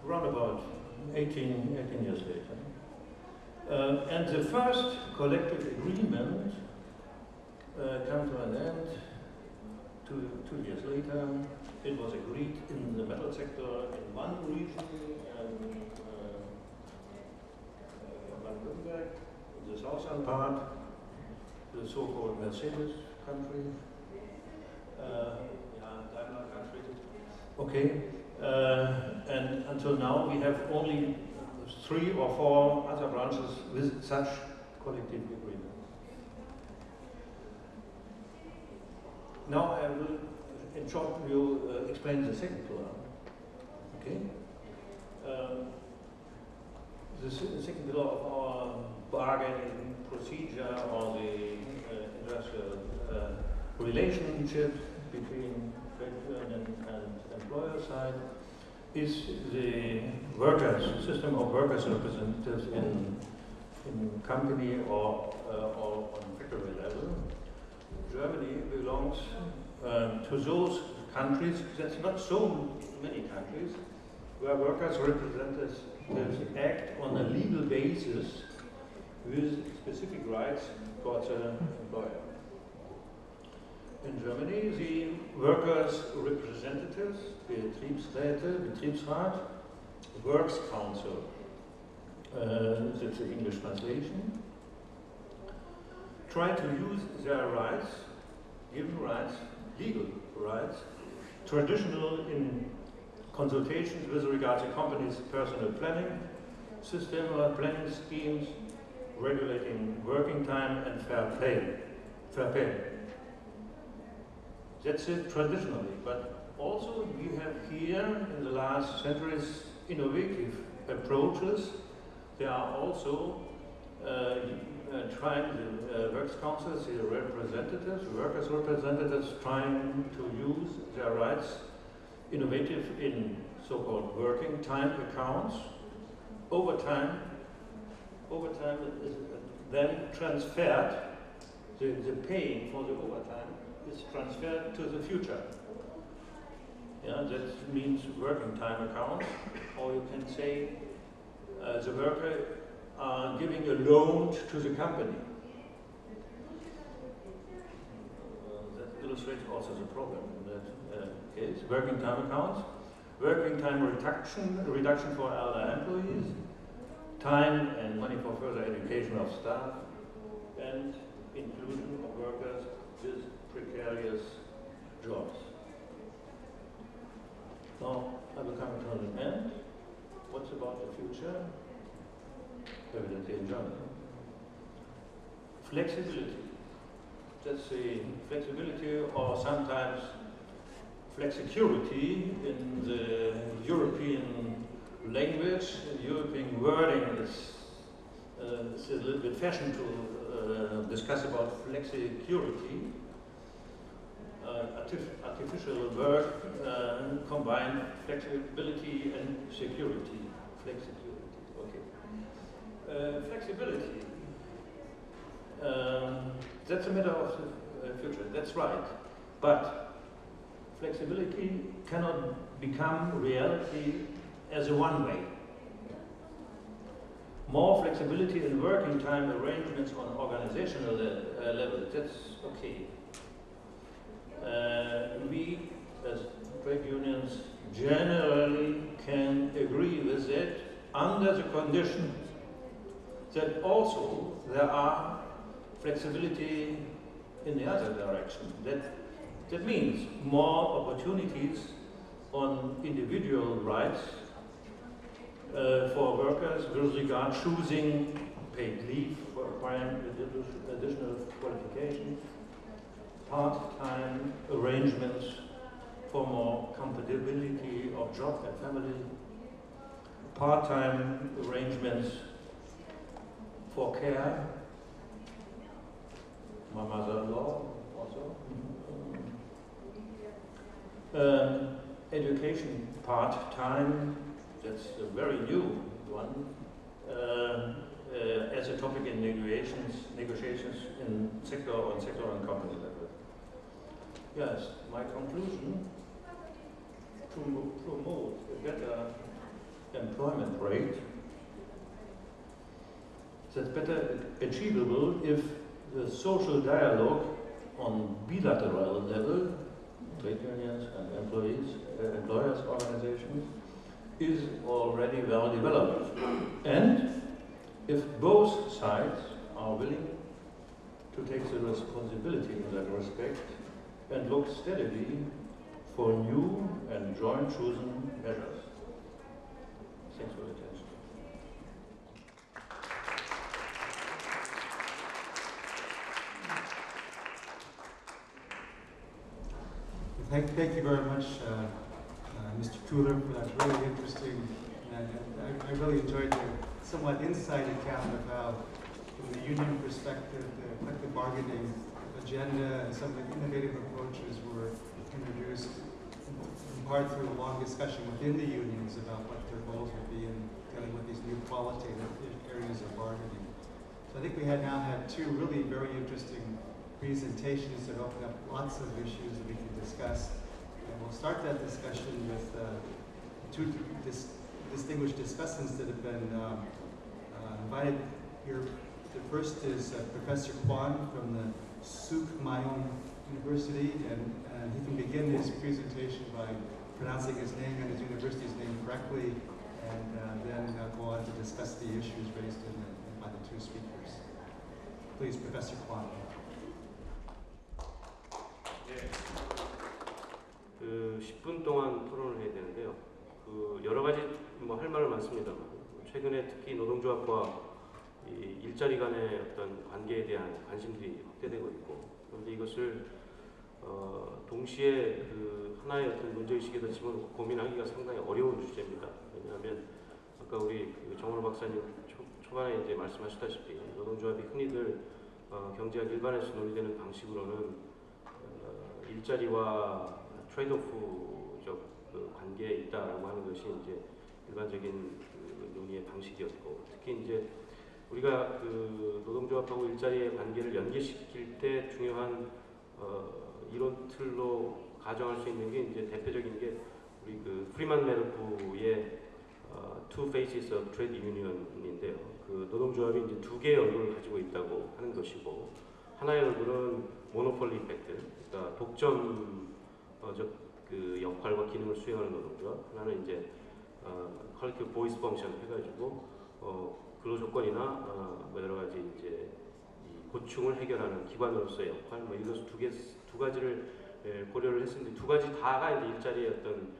Speaker 3: Round about 18 years later. And the first collective agreement came to an end two years later. It was agreed in the metal sector in one region, Baden-Württemberg, the southern part, the so-called Mercedes country, Daimler country. Okay, and until now we have only 3 or 4 other branches with such collective agreements. Now I will, in short view, explain the second pillar. Okay. The second pillar of our bargaining procedure, or the industrial relationship between trade union and employer side, is the system of workers representatives in company or on factory level. Germany belongs to those countries, that's not so many countries, where workers representatives act on a legal basis with specific rights towards an employer. In Germany, the workers' representatives, Betriebsrat, Works Council, that's the English translation, try to use their rights, given rights, legal rights, traditional in consultations with regard to companies' personal planning system or planning schemes, regulating working time and fair pay. That's it traditionally, but also we have here in the last centuries innovative approaches. There are also trying the works councils, the representatives, workers' representatives, trying to use their rights, innovative in so-called working time accounts. Overtime is then transferred, the paying for the overtime is transferred to the future. Yeah, that means working time accounts, or you can say the worker are giving a loan to the company. That illustrates also the problem in that case. Working time accounts, working time reduction for elder employees, time and money for further education of staff, and inclusion of workers with precarious jobs. Now, I will come to an end. What's about the future? Evidently in Germany. Flexibility. That's the flexibility, or sometimes flexicurity in the European language. European wording is a little bit fashion to discuss about flexicurity. Artificial work combine flexibility and security. Flexicurity, okay. Flexibility, that's a matter of the future, that's right. But flexibility cannot become reality as a one-way. More flexibility in working time arrangements on organizational level, that's okay. We, as trade unions, generally can agree with it under the condition that also there are flexibility in the other direction. That means more opportunities on individual rights for workers with regard choosing paid leave for acquiring additional qualifications, part-time arrangements for more compatibility of job and family, part-time arrangements for care, my mother-in-law also, education part-time, that's a very new one, as a topic in negotiations in sector and company level. Yes, my conclusion, to promote a better employment rate, that's better achievable if the social dialogue on bilateral level, trade unions and employers organizations, is already well developed. And if both sides are willing to take the responsibility in that respect and look steadily for new and joint chosen measures. Thanks for the attention.
Speaker 1: Thank you very much, Mr. Cooler, for that really interesting, and I really enjoyed the somewhat inside account of how, from the union perspective, the collective bargaining agenda and some of the innovative approaches were introduced in part through a long discussion within the unions about what their goals would be in dealing with these new qualitative areas of bargaining. So I think we now had two really very interesting presentations that open up lots of issues that we can discuss. And we'll start that discussion with two distinguished discussants that have been invited here. The first is Professor Kwan from the Suk Mayong University, and he can begin his presentation by pronouncing his name and his university's name correctly, and then go on to discuss the issues raised by the two speakers. Please, Professor Kwan.
Speaker 4: 그 10분 동안 토론을 해야 되는데요. 그 여러 가지 할 말은 많습니다만 최근에 특히 노동조합과 이 일자리 간의 어떤 관계에 대한 관심들이 확대되고 있고, 그런데 이것을 동시에 그 하나의 어떤 문제의식에다 집어넣고 고민하기가 상당히 어려운 주제입니다. 왜냐하면 아까 우리 정원호 박사님 초반에 이제 말씀하셨다시피 노동조합이 흔히들 경제학 일반에서 논의되는 방식으로는 일자리와 트레이드오프적 그 관계에 있다라고 하는 것이 이제 일반적인 그 논의의 방식이었고, 특히 이제 우리가 그 노동조합하고 일자리의 관계를 연계시킬 때 중요한 이론 틀로 가정할 수 있는 게 이제 대표적인 게 우리 그 프리만 메르프의 Two Faces of Trade Union인데요. 그 노동조합이 이제 두 개의 얼굴을 가지고 있다고 하는 것이고, 하나의 얼굴은 모노폴리 이펙트, 그러니까 독점적 그 역할과 기능을 수행하는 노동조합, 하나는 이제 컬렉티브 보이스 펑션 해가지고 근로 조건이나 뭐 여러 가지 이제 이 고충을 해결하는 기관으로서의 역할, 뭐 이것을 두 가지를 고려를 했는데, 두 가지 다가 이제 일자리의 어떤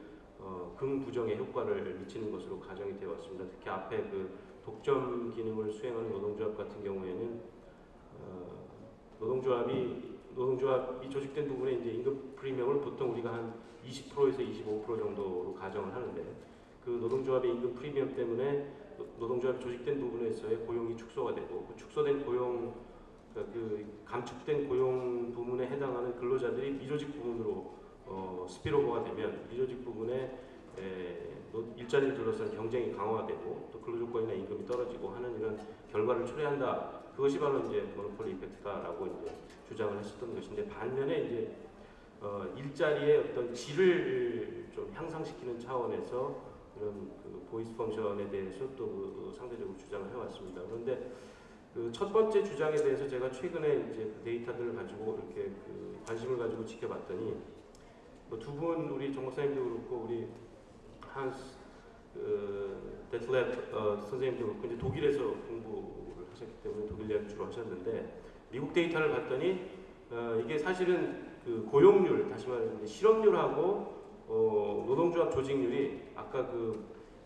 Speaker 4: 긍부정의 효과를 미치는 것으로 가정이 되어 왔습니다. 특히 앞에 그 독점 기능을 수행하는 노동조합 같은 경우에는 노동조합이 조직된 부분에 이제 임금 프리미엄을 보통 우리가 한 20%에서 25% 정도로 가정을 하는데, 그 노동조합의 임금 프리미엄 때문에 노동조합이 조직된 부분에서의 고용이 축소가 되고, 그 축소된 고용, 그 감축된 고용 부문에 해당하는 근로자들이 미조직 부문으로 스피로버가 되면 미조직 부분에 일자리를 둘러싼 경쟁이 강화되고 또 근로조건이나 임금이 떨어지고 하는 이런 결과를 초래한다. 그것이 바로 이제 모노폴리 이펙트다라고 이제 주장을 했었던 것인데, 반면에 이제 일자리의 어떤 질을 좀 향상시키는 차원에서 그런 그 보이스 펑션에 대해서 또 상대적으로 주장을 해왔습니다. 그런데 그 첫 번째 주장에 대해서 제가 최근에 이제 그 데이터들을 가지고 이렇게 그 관심을 가지고 지켜봤더니, 뭐 두 분 우리 정 목사님도 그렇고 우리 한스 데틀랩 선생님도 그렇고 이제 독일에서 공부를 하셨기 때문에 독일 대학 주로 하셨는데, 미국 데이터를 봤더니 이게 사실은 그 고용률, 다시 말해서 실업률하고 노동조합 조직률이 아까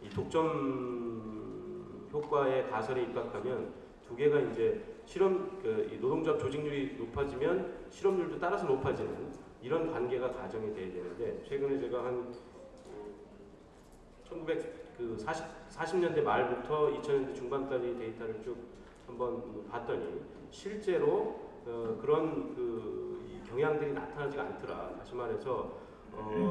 Speaker 4: 이 독점 효과에 가설에 입각하면 두 개가 이제 이 노동조합 조직률이 높아지면 실업률도 따라서 높아지는 이런 관계가 가정이 돼야 되는데, 최근에 제가 한 1940년대 말부터 2000년대 중반까지 데이터를 쭉 한번 봤더니 실제로 그런 이 경향들이 나타나지가 않더라. 다시 말해서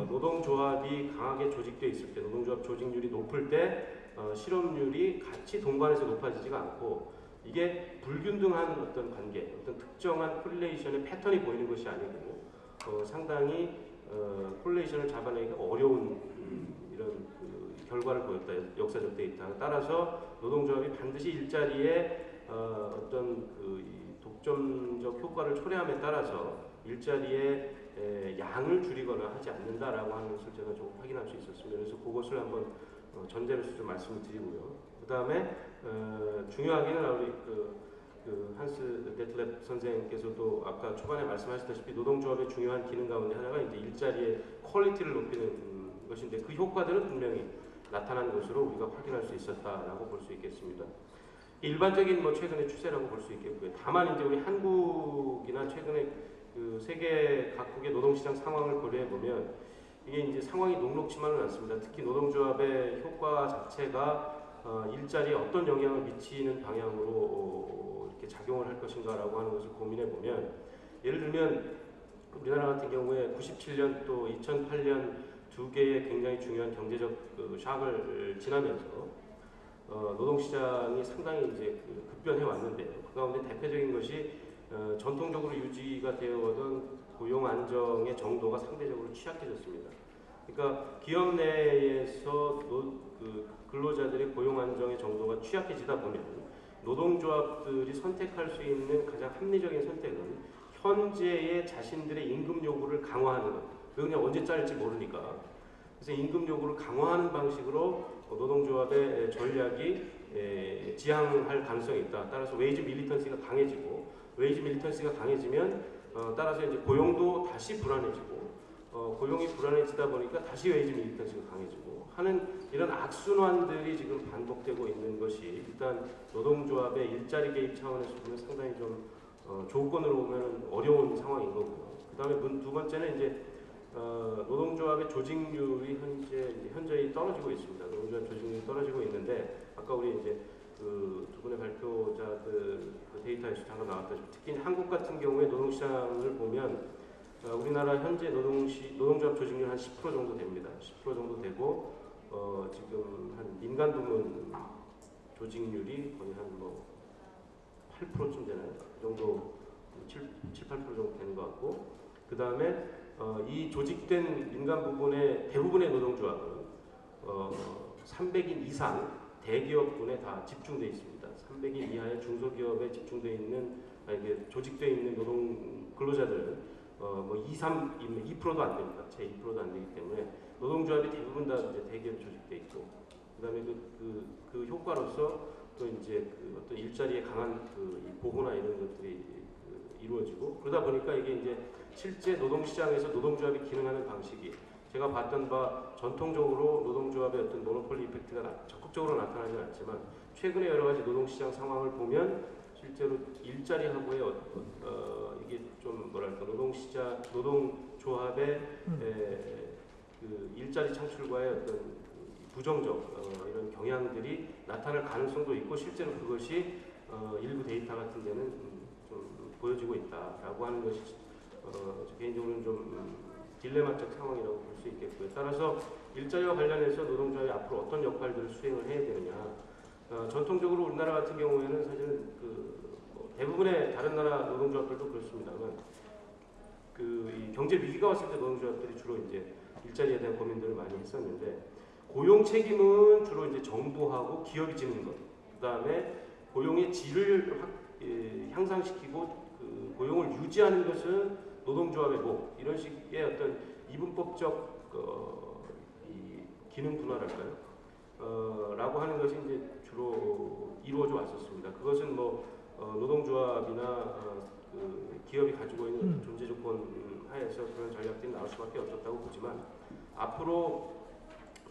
Speaker 4: 노동조합이 강하게 조직되어 있을 때, 노동조합 조직률이 높을 때 실업률이 같이 동반해서 높아지지가 않고, 이게 불균등한 어떤 관계, 어떤 특정한 콜레이션의 패턴이 보이는 것이 아니고 상당히 콜레이션을 잡아내기가 어려운 이런 결과를 보였다. 역사적 데이터. 따라서 노동조합이 반드시 일자리에 어떤 이 독점적 효과를 초래함에 따라서 일자리의 양을 줄이거나 하지 않는다라고 하는 것을 제가 좀 확인할 수 있었습니다. 그래서 그것을 한번 전제로서 좀 말씀을 드리고요. 그 다음에 중요하게는 우리 한스 데틀렙 선생님께서도 아까 초반에 말씀하셨다시피 노동조합의 중요한 기능 가운데 하나가 이제 일자리의 퀄리티를 높이는 것인데, 그 효과들은 분명히 나타난 것으로 우리가 확인할 수 있었다라고 볼 수 있겠습니다. 일반적인 최근의 추세라고 볼 수 있겠고요. 다만 이제 우리 한국이나 최근에 세계 각국의 노동시장 상황을 고려해 보면 이게 이제 상황이 녹록지만은 않습니다. 특히 노동조합의 효과 자체가 일자리에 어떤 영향을 미치는 방향으로 이렇게 작용을 할 것인가라고 하는 것을 고민해 보면, 예를 들면 우리나라 같은 경우에 97년 또 2008년 두 개의 굉장히 중요한 경제적 샥을 지나면서 노동시장이 상당히 이제 급변해 왔는데요. 그 가운데 대표적인 것이 전통적으로 유지가 되어 오던 고용 안정의 정도가 상대적으로 취약해졌습니다. 그러니까 기업 내에서 근로자들의 고용 안정의 정도가 취약해지다 보면 노동조합들이 선택할 수 있는 가장 합리적인 선택은 현재의 자신들의 임금 요구를 강화하는 것. 그냥 언제 짜릴지 모르니까. 그래서 임금 요구를 강화하는 방식으로 노동조합의 전략이 지향할 가능성이 있다. 따라서 웨이지 밀리턴시가 강해지고, 웨이지 밀리턴시가 강해지면 따라서 이제 고용도 다시 불안해지고, 고용이 불안해지다 보니까 다시 웨이지 밀리턴시가 강해지고 하는 이런 악순환들이 지금 반복되고 있는 것이, 일단 노동조합의 일자리 개입 차원에서 보면 상당히 좀 조건으로 보면 어려운 상황인 거고요. 그 다음에 두 번째는 이제 노동조합의 조직률이 현저히 떨어지고 있습니다. 노동조합 조직률이 떨어지고 있는데, 아까 우리 이제 두 분의 발표자들 데이터에서 잠깐 나왔다시피 특히 한국 같은 경우에 노동시장을 보면 우리나라 현재 노동조합 조직률 한 10% 정도 됩니다. 10% 정도 되고 지금 한 민간 부문 조직률이 거의 한 8%쯤 되나요? 그 정도 7, 8% 정도 되는 것 같고, 그 다음에 이 조직된 민간 부분의 대부분의 노동조합은 300인 이상 대기업군에 다 집중되어 있습니다. 300인 이하의 중소기업에 집중되어 있는, 조직되어 있는 노동 근로자들은 2%도 안 됩니다. 채 2%도 안 되기 때문에 노동조합이 대부분 다 이제 대기업 조직되어 있고, 그다음에 그 효과로서 또 이제 어떤 일자리에 강한 이 보호나 이런 것들이 이루어지고, 그러다 보니까 이게 이제 실제 노동시장에서 노동조합이 기능하는 방식이, 제가 봤던 바 전통적으로 노동조합의 어떤 모노폴리 이펙트가 적극적으로 나타나지 않지만 최근에 여러 가지 노동시장 상황을 보면 실제로 일자리하고의 이게 좀 뭐랄까 노동조합의 일자리 창출과의 어떤 부정적 이런 경향들이 나타날 가능성도 있고, 실제로 그것이 일부 데이터 같은 데는 좀 보여지고 있다라고 하는 것이 개인적으로는 좀 딜레마적 상황이라고 볼 수 있겠고요. 따라서 일자리와 관련해서 노동조합이 앞으로 어떤 역할들을 수행을 해야 되느냐. 전통적으로 우리나라 같은 경우에는 사실은 대부분의 다른 나라 노동조합들도 그렇습니다만 이 경제 위기가 왔을 때 노동조합들이 주로 이제 일자리에 대한 고민들을 많이 했었는데, 고용 책임은 주로 이제 정부하고 기업이 지는 것. 그다음에 고용의 질을 향상시키고 고용을 유지하는 것은 노동조합의 목. 이런 식의 어떤 이분법적 이 기능 분화랄까요? 라고 하는 것이 이제 주로 이루어져 왔었습니다. 그것은 노동조합이나 기업이 가지고 있는 존재 조건 하에서 그런 전략들이 나올 수밖에 없었다고 보지만, 앞으로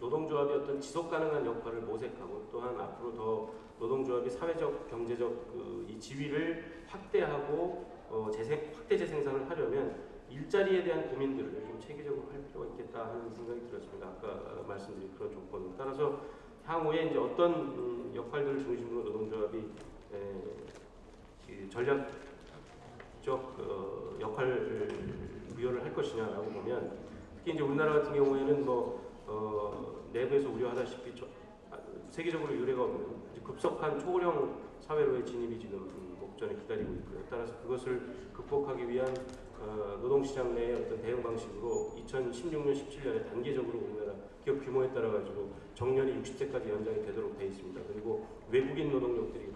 Speaker 4: 노동조합의 어떤 지속 가능한 역할을 모색하고 또한 앞으로 더 노동조합이 사회적, 경제적 이 지위를 확대하고 확대 재생산을 하려면 일자리에 대한 고민들을 좀 체계적으로 할 필요가 있겠다 하는 생각이 들었습니다. 아까 말씀드린 그런 조건. 따라서 향후에 이제 어떤 역할들을 중심으로 노동조합이 전략적 역할을 부여를 할 것이냐라고 보면 특히 이제 우리나라 같은 경우에는 내부에서 우려하다시피 세계적으로 유례가 없는 급속한 초고령 사회로의 진입이 지금 목전에 기다리고 있고요. 따라서 그것을 극복하기 위한 노동시장 내의 어떤 대응 방식으로 2016년, 17년에 단계적으로 우리나라 기업 규모에 따라 가지고 정년이 60세까지 연장이 되도록 되어 있습니다. 그리고 외국인 노동력들이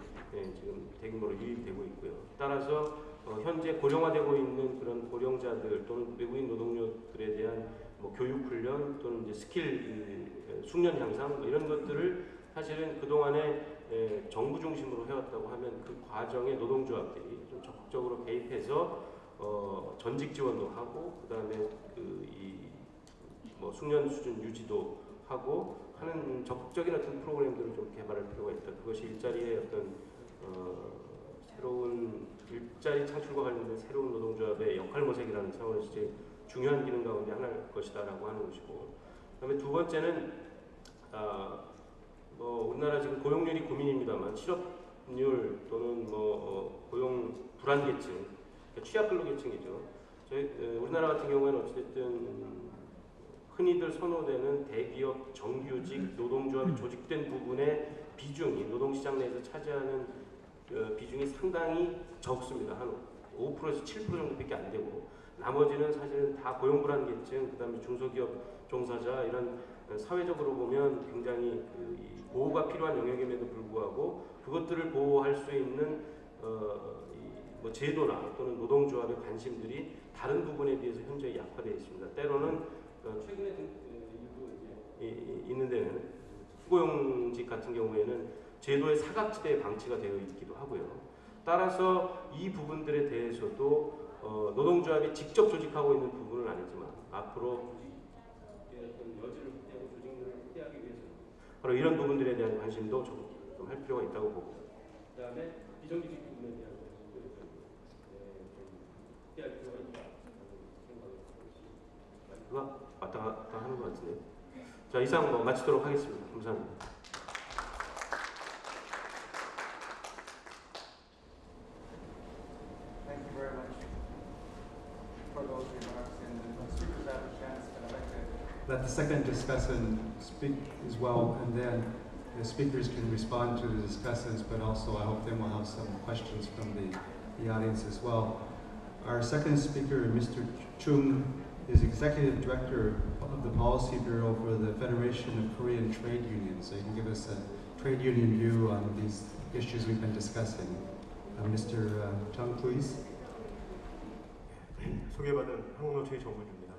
Speaker 4: 지금 대규모로 유입되고 있고요. 따라서 현재 고령화되고 있는 그런 고령자들 또는 외국인 노동력들에 대한 교육 훈련 또는 이제 스킬 숙련 향상 이런 것들을 사실은 그 동안에 정부 중심으로 해왔다고 하면 그 과정에 노동조합들이 좀 적극적으로 개입해서 전직 지원도 하고 그 다음에 숙련 수준 유지도 하고 하는 적극적인 어떤 프로그램들을 좀 개발할 필요가 있다. 그것이 일자리의 어떤 새로운 일자리 창출과 관련된 새로운 노동조합의 역할 모색이라는 차원에서 제일 중요한 기능 가운데 하나일 것이다라고 하는 것이고, 그다음에 두 번째는 우리나라 지금 고용률이 고민입니다만 실업률 또는 고용 불안계층, 그러니까 취약근로계층이죠. 우리나라 같은 경우에는 어찌됐든 흔히들 선호되는 대기업 정규직 노동조합이 조직된 부분의 비중이 노동시장 내에서 차지하는 비중이 상당히 적습니다. 한 5%에서 7% 정도밖에 안 되고 나머지는 사실은 다 고용불안계층, 그 다음에 중소기업 종사자 이런 사회적으로 보면 굉장히 보호가 필요한 영역임에도 불구하고 그것들을 보호할 수 있는 제도나 또는 노동조합의 관심들이 다른 부분에 비해서 현재 약화되어 있습니다. 때로는 최근에 있는 데는 고용직 같은 경우에는 제도의 사각지대에 방치가 되어 있기도 하고요. 따라서 이 부분들에 대해서도 노동조합이 직접 조직하고 있는 부분은 아니지만 앞으로 여지를 확대하고 조직률을 확대하기 위해서 바로 이런 부분들에 대한 관심도 좀 할 필요가 있다고 보고, 그 다음에 비정규직 부분에 대한 관심도 좀 확대할 필요가 있다 생각을 왔다 갔다 하는 것 같은데요. 자, 이상 마치도록 하겠습니다. 감사합니다.
Speaker 1: Thank you very much for those remarks, and the speakers have a chance, but I'd like to let the second discussant speak as well, and then the speakers can respond to the discussants, but also I hope then we'll have some questions from the audience as well. Our second speaker, Mr. Chung, is Executive Director of the Policy Bureau for the Federation of Korean Trade Unions. So you can give us a trade union view on these issues we've been discussing. Mr. Chung, please.
Speaker 5: 소개받은 한국노총의 정문주입니다.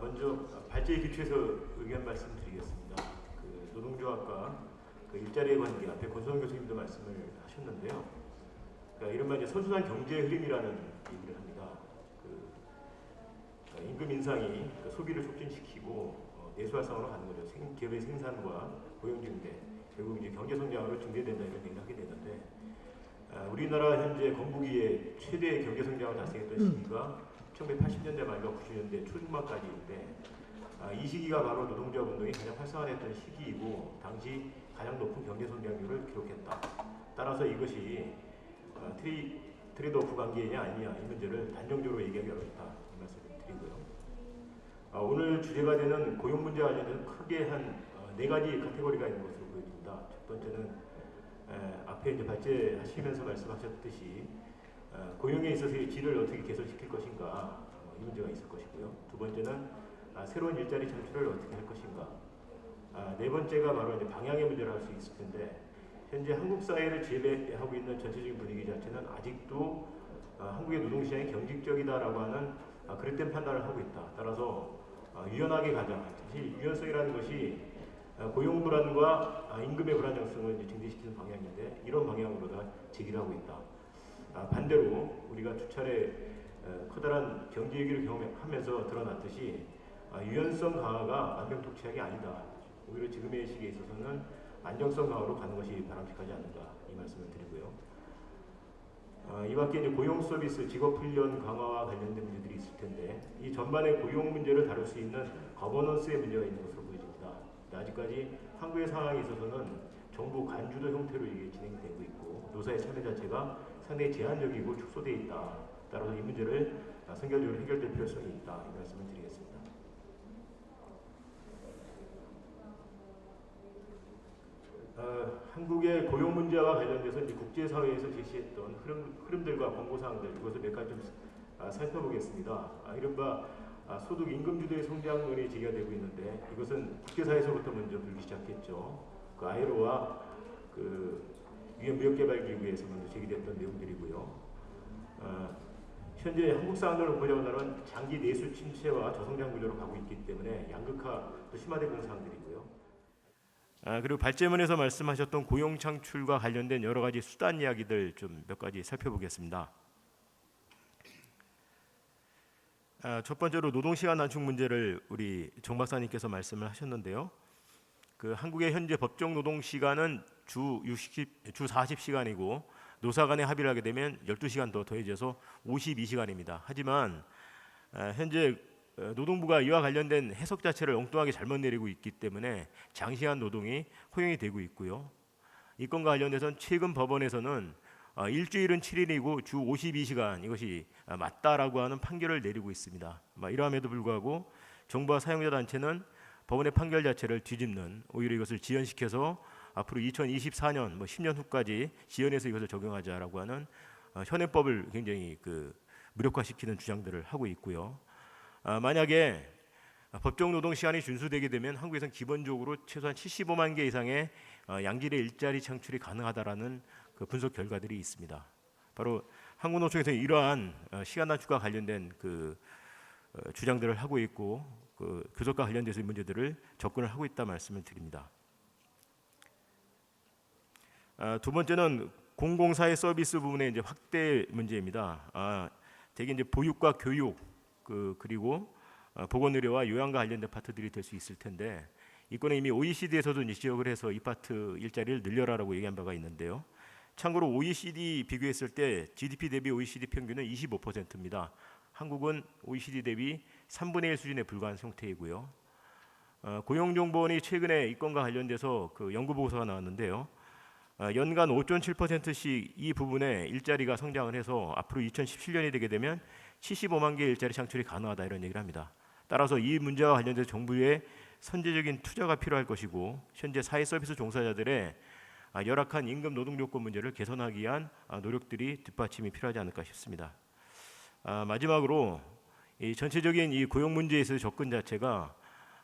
Speaker 5: 먼저 발제에 기초해서 의견 말씀드리겠습니다. 노동조합과 일자리의 관계 앞에 권성훈 교수님도 말씀을 하셨는데요. 그러니까 이른바 이제 선순환 경제 흐름이라는 얘기를 합니다. 임금 인상이 소비를 촉진시키고 내수 활성화로 가는 거죠. 기업의 생산과 고용 증대, 결국 이제 경제 성장으로 증대된다 이런 얘기를 하게 되는데, 우리나라 현재 건국이의 최대 경제 성장을 달성했던 시기가 1980년대 말과 90년대 초중반까지인데, 이 시기가 바로 노동조합 운동이 가장 활성화됐던 시기이고 당시 가장 높은 경제 성장률을 기록했다. 따라서 이것이 트레이드오프 관계냐 아니냐 이 문제를 단정적으로 얘기하기 어렵다 이 말씀을 드리고요. 오늘 주제가 되는 고용 문제와 관련해서 크게 한 네 가지 카테고리가 있는 것으로 보여집니다. 첫 번째는 앞에 이제 발제하시면서 말씀하셨듯이 고용에 있어서의 질을 어떻게 개선시킬 것인가 이 문제가 있을 것이고요. 두 번째는 새로운 일자리 창출을 어떻게 할 것인가. 네 번째가 바로 이제 방향의 문제를 할 수 있을 텐데, 현재 한국 사회를 지배하고 있는 전체적인 분위기 자체는 아직도 한국의 노동시장이 경직적이다라고 하는 그릇된 판단을 하고 있다. 따라서 유연하게 가자. 사실 유연성이라는 것이 고용 불안과 임금의 불안정성을 이제 증대시키는 방향인데 이런 방향으로 다 제기를 하고 있다. 반대로 우리가 수차례 커다란 경제 위기를 경험하면서 드러났듯이 유연성 강화가 만병통치약이 아니다. 오히려 지금의 시기에 있어서는 안정성 강화로 가는 것이 바람직하지 않는가 이 말씀을 드리고요. 이 밖에 이제 고용 서비스, 직업 훈련 강화와 관련된 문제들이 있을 텐데 이 전반의 고용 문제를 다룰 수 있는 거버넌스의 문제가 있는 것으로 보여집니다. 아직까지 한국의 상황에 있어서는 정부 관주도 형태로 이게 진행되고 있고 노사의 참여 자체가 상당히 제한적이고 축소되어 있다. 따라서 이 문제를 선결적으로 해결될 필요성이 있다. 이 말씀을 드리겠습니다. 한국의 고용 문제와 관련돼서 이제 국제사회에서 제시했던 흐름들과 권고사항들 이것을 몇 가지 좀 살펴보겠습니다. 이른바 소득 임금주도의 성장론이 제기가 되고 있는데 이것은 국제사회에서부터 먼저 불기 시작했죠. 그 ILO와 그 유엔 무역개발기구에서 먼저 제기됐던 내용들이고요. 현재 한국 상황을 보자고 하면 장기 내수 침체와 저성장 구조로 가고 있기 때문에 양극화도 심화되고 있는 상황들이고요. 그리고 발제문에서 말씀하셨던 고용 창출과 관련된 여러 가지 수단 이야기들 좀 몇 가지 살펴보겠습니다. 첫 번째로 노동시간 단축 문제를 우리 정 박사님께서 말씀을 하셨는데요. 그 한국의 현재 법정 노동시간은 주 40시간이고 노사 간에 합의를 하게 되면 12시간 더 더해져서 52시간입니다. 하지만 현재 노동부가 이와 관련된 해석 자체를 엉뚱하게 잘못 내리고 있기 때문에 장시간 노동이 허용이 되고 있고요. 이 건과 관련해서는 최근 법원에서는 일주일은 7일이고 주 52시간 이것이 맞다라고 하는 판결을 내리고 있습니다. 이러함에도 불구하고 정부와 사용자 단체는 법원의 판결 자체를 뒤집는 오히려 이것을 지연시켜서 앞으로 2024년 10년 후까지 지연해서 이것을 적용하자라고 하는 현행법을 굉장히 무력화시키는 주장들을 하고 있고요. 만약에 법정 노동 시간이 준수되게 되면 한국에서는 기본적으로 최소한 75만 개 이상의 양질의 일자리 창출이 가능하다라는 그 분석 결과들이 있습니다. 바로 한국노총에서 이러한 시간 단축과 관련된 주장들을 하고 있고 교섭과 관련돼서 이 문제들을 접근을 하고 있다 말씀을 드립니다. 두 번째는 공공사회 서비스 부분의 이제 확대 문제입니다. 대개 이제 보육과 교육 그리고 보건의료와 요양과 관련된 파트들이 될 수 있을 텐데 이 건은 이미 OECD에서도 지적을 해서 이 파트 일자리를 늘려라라고 얘기한 바가 있는데요. 참고로 OECD 비교했을 때 GDP 대비 OECD 평균은 25%입니다. 한국은 OECD 대비 3분의 1 수준에 불과한 형태이고요. 고용정보원이 최근에 이 건과 관련돼서 연구 보고서가 나왔는데요. 연간 5.7%씩 이 부분에 일자리가 성장을 해서 앞으로 2017년이 되게 되면 75만 개의 일자리 창출이 가능하다 이런 얘기를 합니다. 따라서 이 문제와 관련돼서 정부의 선제적인 투자가 필요할 것이고 현재 사회 서비스 종사자들의 열악한 임금 노동 요건 문제를 개선하기 위한 노력들이 뒷받침이 필요하지 않을까 싶습니다. 마지막으로 이 전체적인 이 고용 문제에 있어서 접근 자체가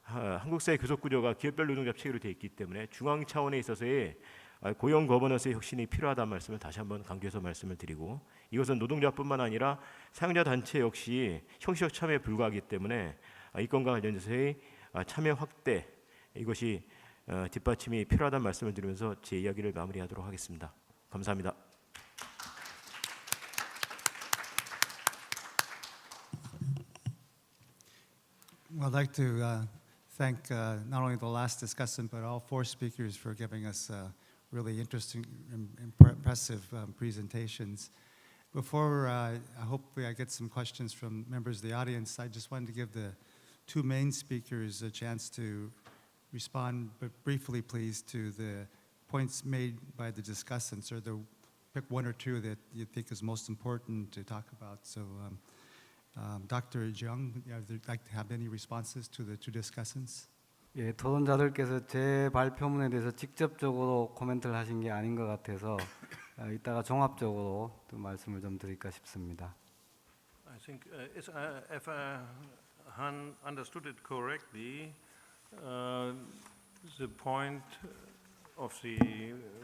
Speaker 5: 한국 사회 교섭 구조가 기업별 노동자 체계로 되어 있기 때문에 중앙 차원에 있어서의 고용 거버넌스의 혁신이 필요하다는 말씀을 다시 한번 강조해서 말씀을 드리고 이것은 노동자뿐만 아니라 사용자 단체 역시 형식적 참여에 불과하기 때문에 이 건과 관련해서의 참여 확대 이것이 뒷받침이 필요하다는 말씀을 드리면서 제 이야기를 마무리하도록 하겠습니다. 감사합니다.
Speaker 1: Well, I'd like to thank not only the last discussant but all four speakers for giving us really interesting and impressive presentations. Before I hope I get some questions from members of the audience, I just wanted to give the two main speakers a chance to respond, but briefly please, to the points made by the discussants, or pick one or two that you think is most important to talk about. So Dr. Jung, would you like to have any responses to the two discussants?
Speaker 2: 예, 토론자들께서 제 발표문에 대해서 직접적으로 코멘트를 하신 게 아닌 것 같아서 이따가 종합적으로 또 말씀을 좀 드릴까 싶습니다.
Speaker 3: I think if I understood it correctly, the point of the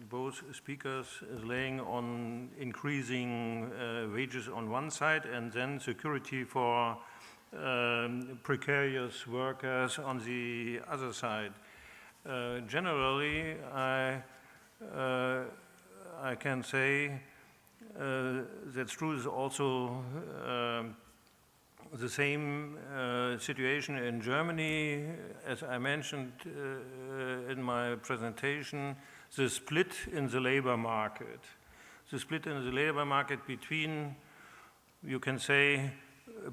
Speaker 3: both speakers is laying on increasing wages on one side and then security for precarious workers on the other side. Generally, I can say that's true is also the same situation in Germany, as I mentioned in my presentation, the split in the labor market. The split in the labor market between, you can say,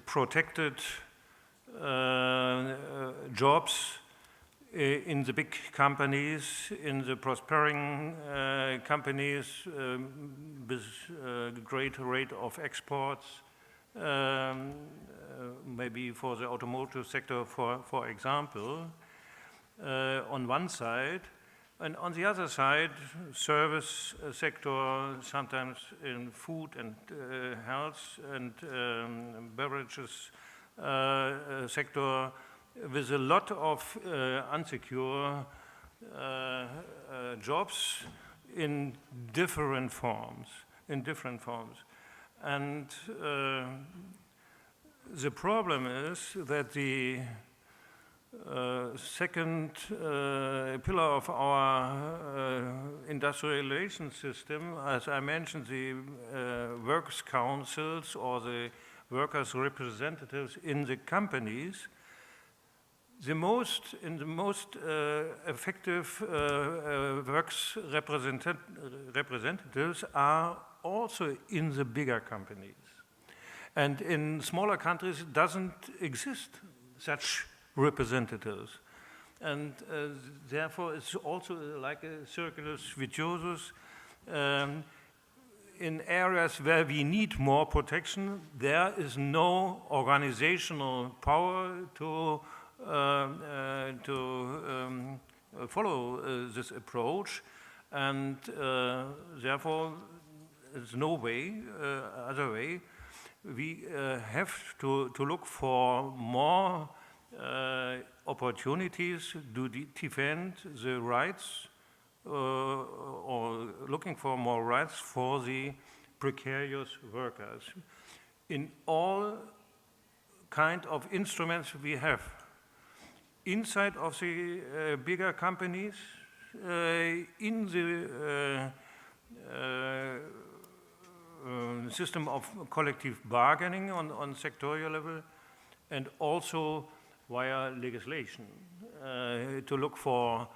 Speaker 3: protected jobs in the big companies, in the prospering companies with great rate of exports, maybe for the automotive sector, for example, on one side. And on the other side, service sector, sometimes in food and health and beverages sector, with a lot of unsecure jobs in different forms. And the problem is that the second pillar of our industrialization system, as I mentioned, the works councils or the workers' representatives in the companies, the most effective works representatives are also in the bigger companies. And in smaller countries, it doesn't exist such representatives. And therefore, it's also like a circulus vitiosus. In areas where we need more protection, there is no organizational power to follow this approach, and therefore there's no way, other way. We have to look for more opportunities to defend the rights or looking for more rights for the precarious workers. In all kind of instruments we have, inside of the bigger companies, in the system of collective bargaining on sectorial level, and also via legislation to look for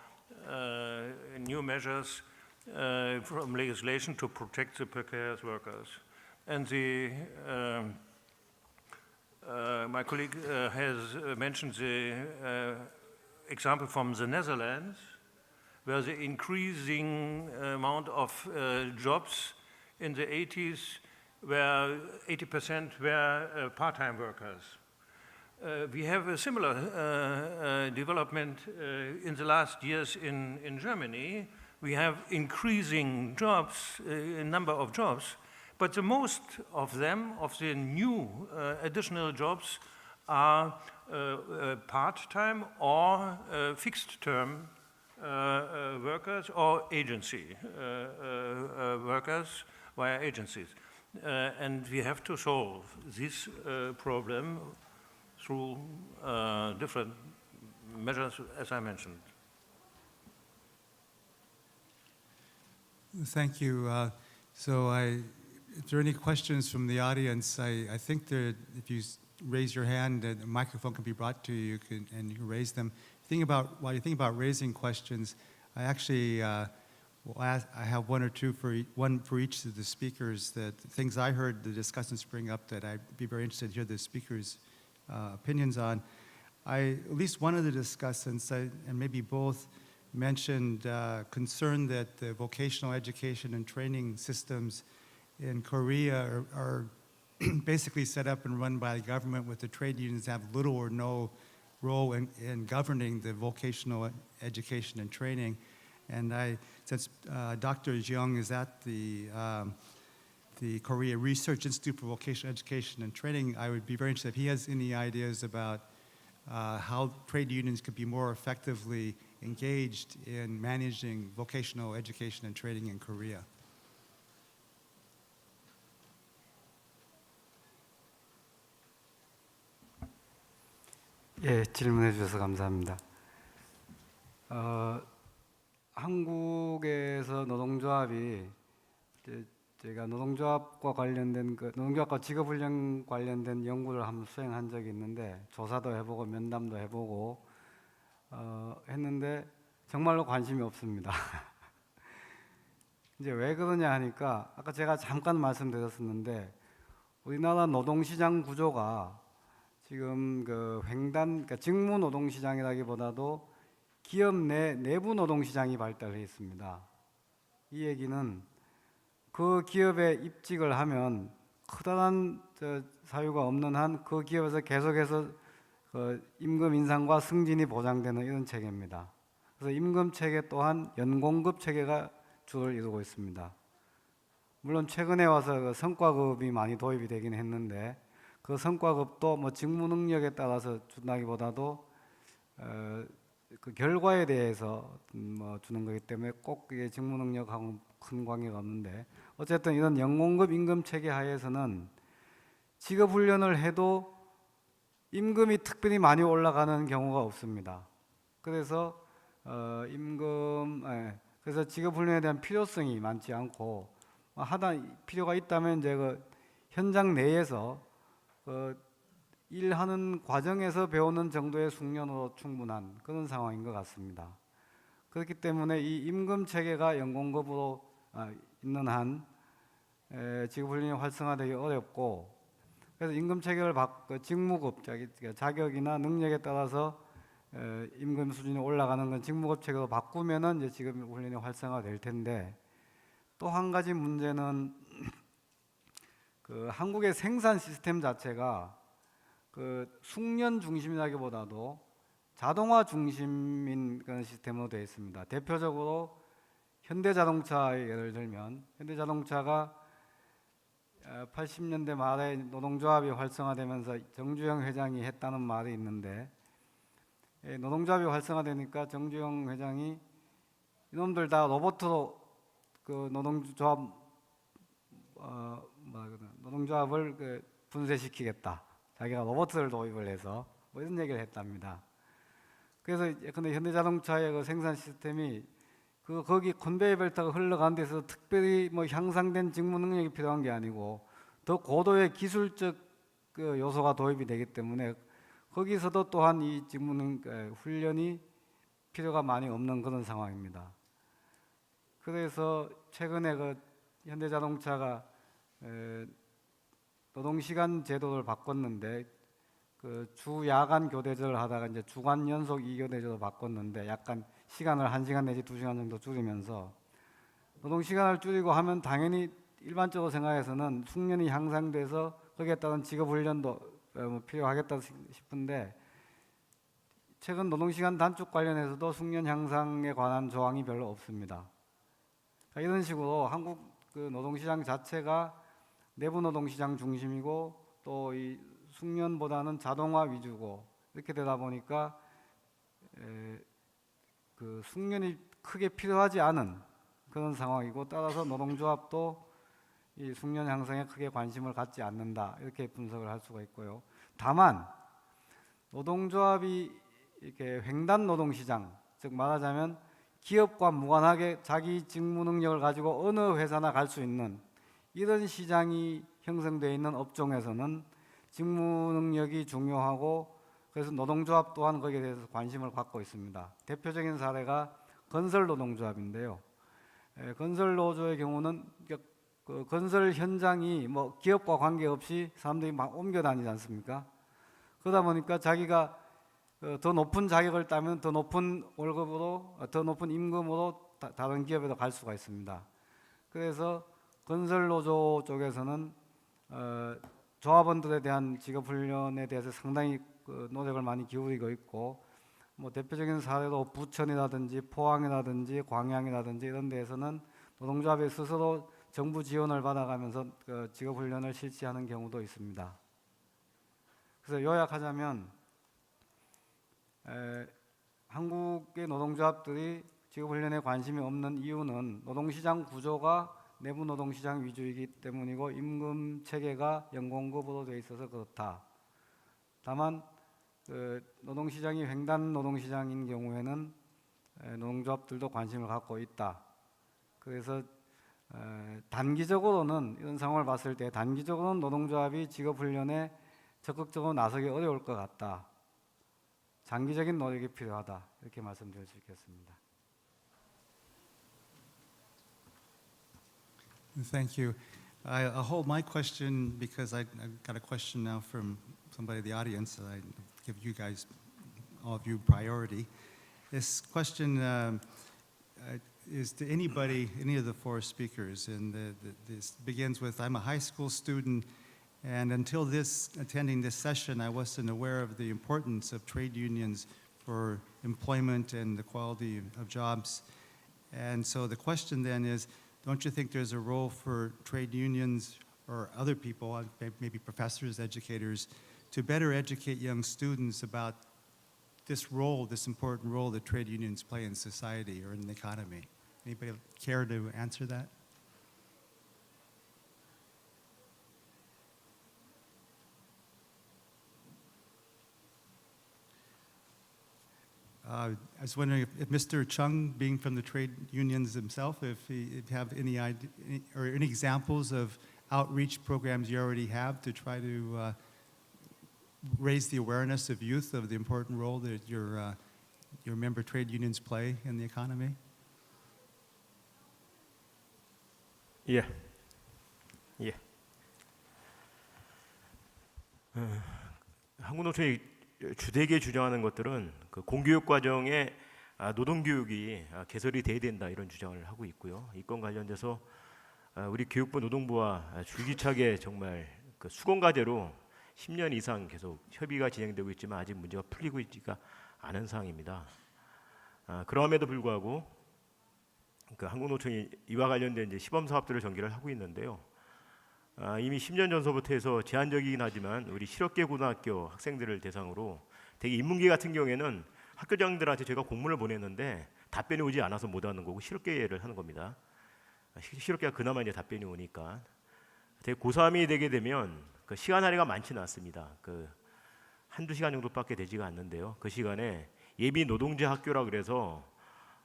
Speaker 3: new measures from legislation to protect the precarious workers. And my colleague has mentioned the example from the Netherlands, where the increasing amount of jobs in the 80s, where 80% were part-time workers. We have a similar development in the last years in Germany. We have increasing jobs, a number of jobs, but the most of them, of the new additional jobs, are part-time or fixed-term workers or agency workers via agencies. And we have to solve this problem through different measures, as I mentioned.
Speaker 1: Thank you. If there are any questions from the audience, I think that if you raise your hand, a microphone can be brought to you, and you can raise them. While you think about raising questions, I actually I have one or two one for each of the speakers. That things I heard the discussants bring up that I'd be very interested to hear the speakers' opinions on. At least one of the discussants, and maybe both, mentioned concern that the vocational education and training systems in Korea are basically set up and run by the government, with the trade unions have little or no role in governing the vocational education and training. And since Dr. Jeong is at the Korea Research Institute for Vocational Education and Training, I would be very interested if he has any ideas about how trade unions could be more effectively engaged in managing vocational education and training in Korea.
Speaker 2: 예, 질문해 주셔서 감사합니다. 한국에서 노동조합이 제가 노동조합과 관련된 노동조합과 직업훈련 관련된 연구를 한번 수행한 적이 있는데 조사도 해보고 면담도 해보고 했는데 정말로 관심이 없습니다. 이제 왜 그러냐 하니까 아까 제가 잠깐 말씀드렸었는데 우리나라 노동시장 구조가 지금 그 그러니까 직무 노동시장이라기보다도 기업 내 내부 노동시장이 발달해 있습니다. 이 얘기는 그 기업에 입직을 하면 커다란 사유가 없는 한 그 기업에서 계속해서 임금 인상과 승진이 보장되는 이런 체계입니다. 그래서 임금 체계 또한 연공급 체계가 주를 이루고 있습니다. 물론 최근에 와서 그 성과급이 많이 도입이 되긴 했는데 그 성과급도 뭐 직무 능력에 따라서 준다기보다도 그 결과에 대해서 뭐 주는 거기 때문에 꼭 이게 직무 능력하고 큰 관계가 없는데 어쨌든 이런 연공급 임금 체계 하에서는 직업 훈련을 해도 임금이 특별히 많이 올라가는 경우가 없습니다. 그래서 그래서 직업 훈련에 대한 필요성이 많지 않고 하다 필요가 있다면 이제 그 현장 내에서 일하는 과정에서 배우는 정도의 숙련으로 충분한 그런 상황인 것 같습니다. 그렇기 때문에 이 임금 체계가 연공급으로 있는 한 직업훈련이 활성화되기 어렵고 그래서 임금 체계를 직무급 자격이나 능력에 따라서 임금 수준이 올라가는 건 직무급 체계로 바꾸면은 이제 직업훈련이 활성화될 텐데 또 한 가지 문제는 그 한국의 생산 시스템 자체가 그 숙련 중심이라기보다도 자동화 중심인 그런 시스템으로 되어 있습니다. 대표적으로 현대자동차의 예를 들면 현대자동차가 80년대 말에 노동조합이 활성화되면서 정주영 회장이 했다는 말이 있는데 노동조합이 활성화되니까 정주영 회장이 이놈들 다 로봇으로 그 노동조합을 분쇄시키겠다. 자기가 로봇을 도입을 해서 뭐 이런 얘기를 했답니다. 그래서 근데 현대자동차의 그 생산 시스템이 거기 컨베이어 벨트가 흘러가는 데서 특별히 뭐 향상된 직무 능력이 필요한 게 아니고 더 고도의 기술적 그 요소가 도입이 되기 때문에 거기서도 또한 이 직무 훈련이 필요가 많이 없는 그런 상황입니다. 그래서 최근에 그 현대자동차가 노동시간 제도를 바꿨는데 그 주 야간 교대제를 하다가 이제 주간 연속 2교대제로 바꿨는데 약간 시간을 1시간 내지 2시간 정도 줄이면서 노동시간을 줄이고 하면 당연히 일반적으로 생각해서는 숙련이 향상돼서 거기에 따른 직업훈련도 필요하겠다 싶은데 최근 노동시간 단축 관련해서도 숙련 향상에 관한 조항이 별로 없습니다. 이런 식으로 한국 그 노동시장 자체가 내부 노동시장 중심이고 또 이 숙련보다는 자동화 위주고 이렇게 되다 보니까 그 숙련이 크게 필요하지 않은 그런 상황이고 따라서 노동조합도 이 숙련 향상에 크게 관심을 갖지 않는다 이렇게 분석을 할 수가 있고요. 다만 노동조합이 이렇게 횡단 노동시장 즉 말하자면 기업과 무관하게 자기 직무 능력을 가지고 어느 회사나 갈 수 있는 이런 시장이 형성되어 있는 업종에서는 직무 능력이 중요하고 그래서 노동조합 또한 거기에 대해서 관심을 갖고 있습니다. 대표적인 사례가 건설 노동조합인데요. 건설 노조의 경우는 그 건설 현장이 뭐 기업과 관계없이 사람들이 막 옮겨 다니지 않습니까? 그러다 보니까 자기가 더 높은 자격을 따면 더 높은 월급으로 더 높은 임금으로 다른 기업에도 갈 수가 있습니다. 그래서 건설 노조 쪽에서는 조합원들에 대한 직업 훈련에 대해서 상당히 노력을 많이 기울이고 있고 뭐 대표적인 사례로 부천이라든지 포항이라든지 광양이라든지 이런 데에서는 노동조합이 스스로 정부 지원을 받아가면서 직업 훈련을 실시하는 경우도 있습니다. 그래서 요약하자면 한국의 노동조합들이 직업훈련에 관심이 없는 이유는 노동시장 구조가 내부 노동시장 위주이기 때문이고 임금 체계가 연공급으로 되어 있어서 그렇다. 다만 노동시장이 횡단 노동시장인 경우에는 노동조합들도 관심을 갖고 있다. 그래서 단기적으로는 이런 상황을 봤을 때 단기적으로는 노동조합이 직업훈련에 적극적으로 나서기 어려울 것 같다. 장기적인 노력이 필요하다. 이렇게 말씀드릴 수 있겠습니다.
Speaker 1: Thank you. I'll hold my question because I've got a question now from somebody in the audience. I give you guys, all of you, priority. This question is to anybody, any of the four speakers, and this begins with, I'm a high school student, and until attending this session, I wasn't aware of the importance of trade unions for employment and the quality of jobs. And so the question then is, don't you think there's a role for trade unions or other people, maybe professors, educators, to better educate young students about this role, this important role that trade unions play in society or in the economy? Anybody care to answer that? I was wondering if Mr. Chung, being from the trade unions himself, if you have any idea or any examples of outreach programs you already have to try to raise the awareness of youth of the important role that your member trade unions play in the economy?
Speaker 5: 예. 한국노총이 주되게 주장하는 것들은 그 공교육 과정에 노동교육이 개설이 돼야 된다 이런 주장을 하고 있고요. 이 건 관련돼서 우리 교육부 노동부와 줄기차게 정말 그 수건과제로 10년 이상 계속 협의가 진행되고 있지만 아직 문제가 풀리고 있지가 않은 상황입니다. 그럼에도 불구하고 그 한국노총이 이와 관련된 이제 시범 사업들을 전개를 하고 있는데요. 이미 10년 전서부터 해서 제한적이긴 하지만 우리 실업계 고등학교 학생들을 대상으로 되게 인문계 같은 경우에는 학교장들한테 제가 공문을 보냈는데 답변이 오지 않아서 못 하는 거고 실업계를 하는 겁니다. 실업계가 그나마 이제 답변이 오니까 되게 고3이 되게 되면 그 시간 할애가 많지는 않습니다. 그 한두 시간 정도밖에 되지가 않는데요. 그 시간에 예비 노동자 학교라 그래서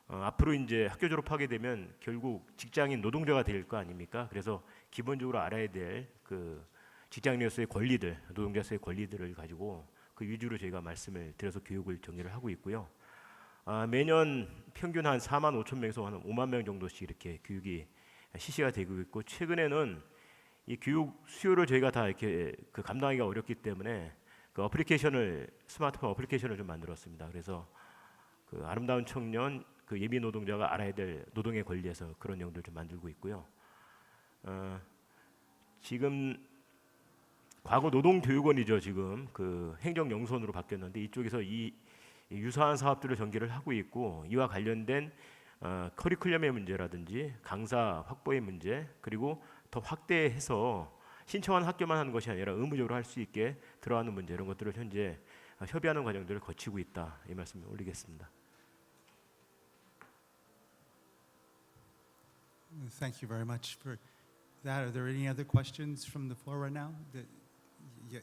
Speaker 5: 앞으로 이제 학교 졸업하게 되면 결국 직장인 노동자가 될 거 아닙니까? 그래서 기본적으로 알아야 될 그 직장인으로서의 권리들, 노동자로서의 권리들을 가지고 그 위주로 저희가 말씀을 드려서 교육을 전개를 하고 있고요. 매년 평균 한 4만 5천 명에서 한 5만 명 정도씩 이렇게 교육이 실시가 되고 있고 최근에는 이 교육 수요를 저희가 다 이렇게 그 감당하기가 어렵기 때문에 그 어플리케이션을 스마트폰 어플리케이션을 좀 만들었습니다. 그래서 그 아름다운 청년 그 예비 노동자가 알아야 될 노동의 권리에서 그런 내용들을 좀 만들고 있고요. 지금 과거 노동교육원이죠. 지금 그 행정영선으로 바뀌었는데 이쪽에서 이 유사한 사업들을 전개를 하고 있고 이와 관련된 커리큘럼의 문제라든지 강사 확보의 문제 그리고 더 확대해서 신청한 학교만 하는 것이 아니라 의무적으로 할 수 있게 들어가는 문제 이런 것들을 현재 협의하는 과정들을 거치고 있다. 이 말씀을 올리겠습니다.
Speaker 1: Thank you very much for that. Are there any other questions from the floor right now?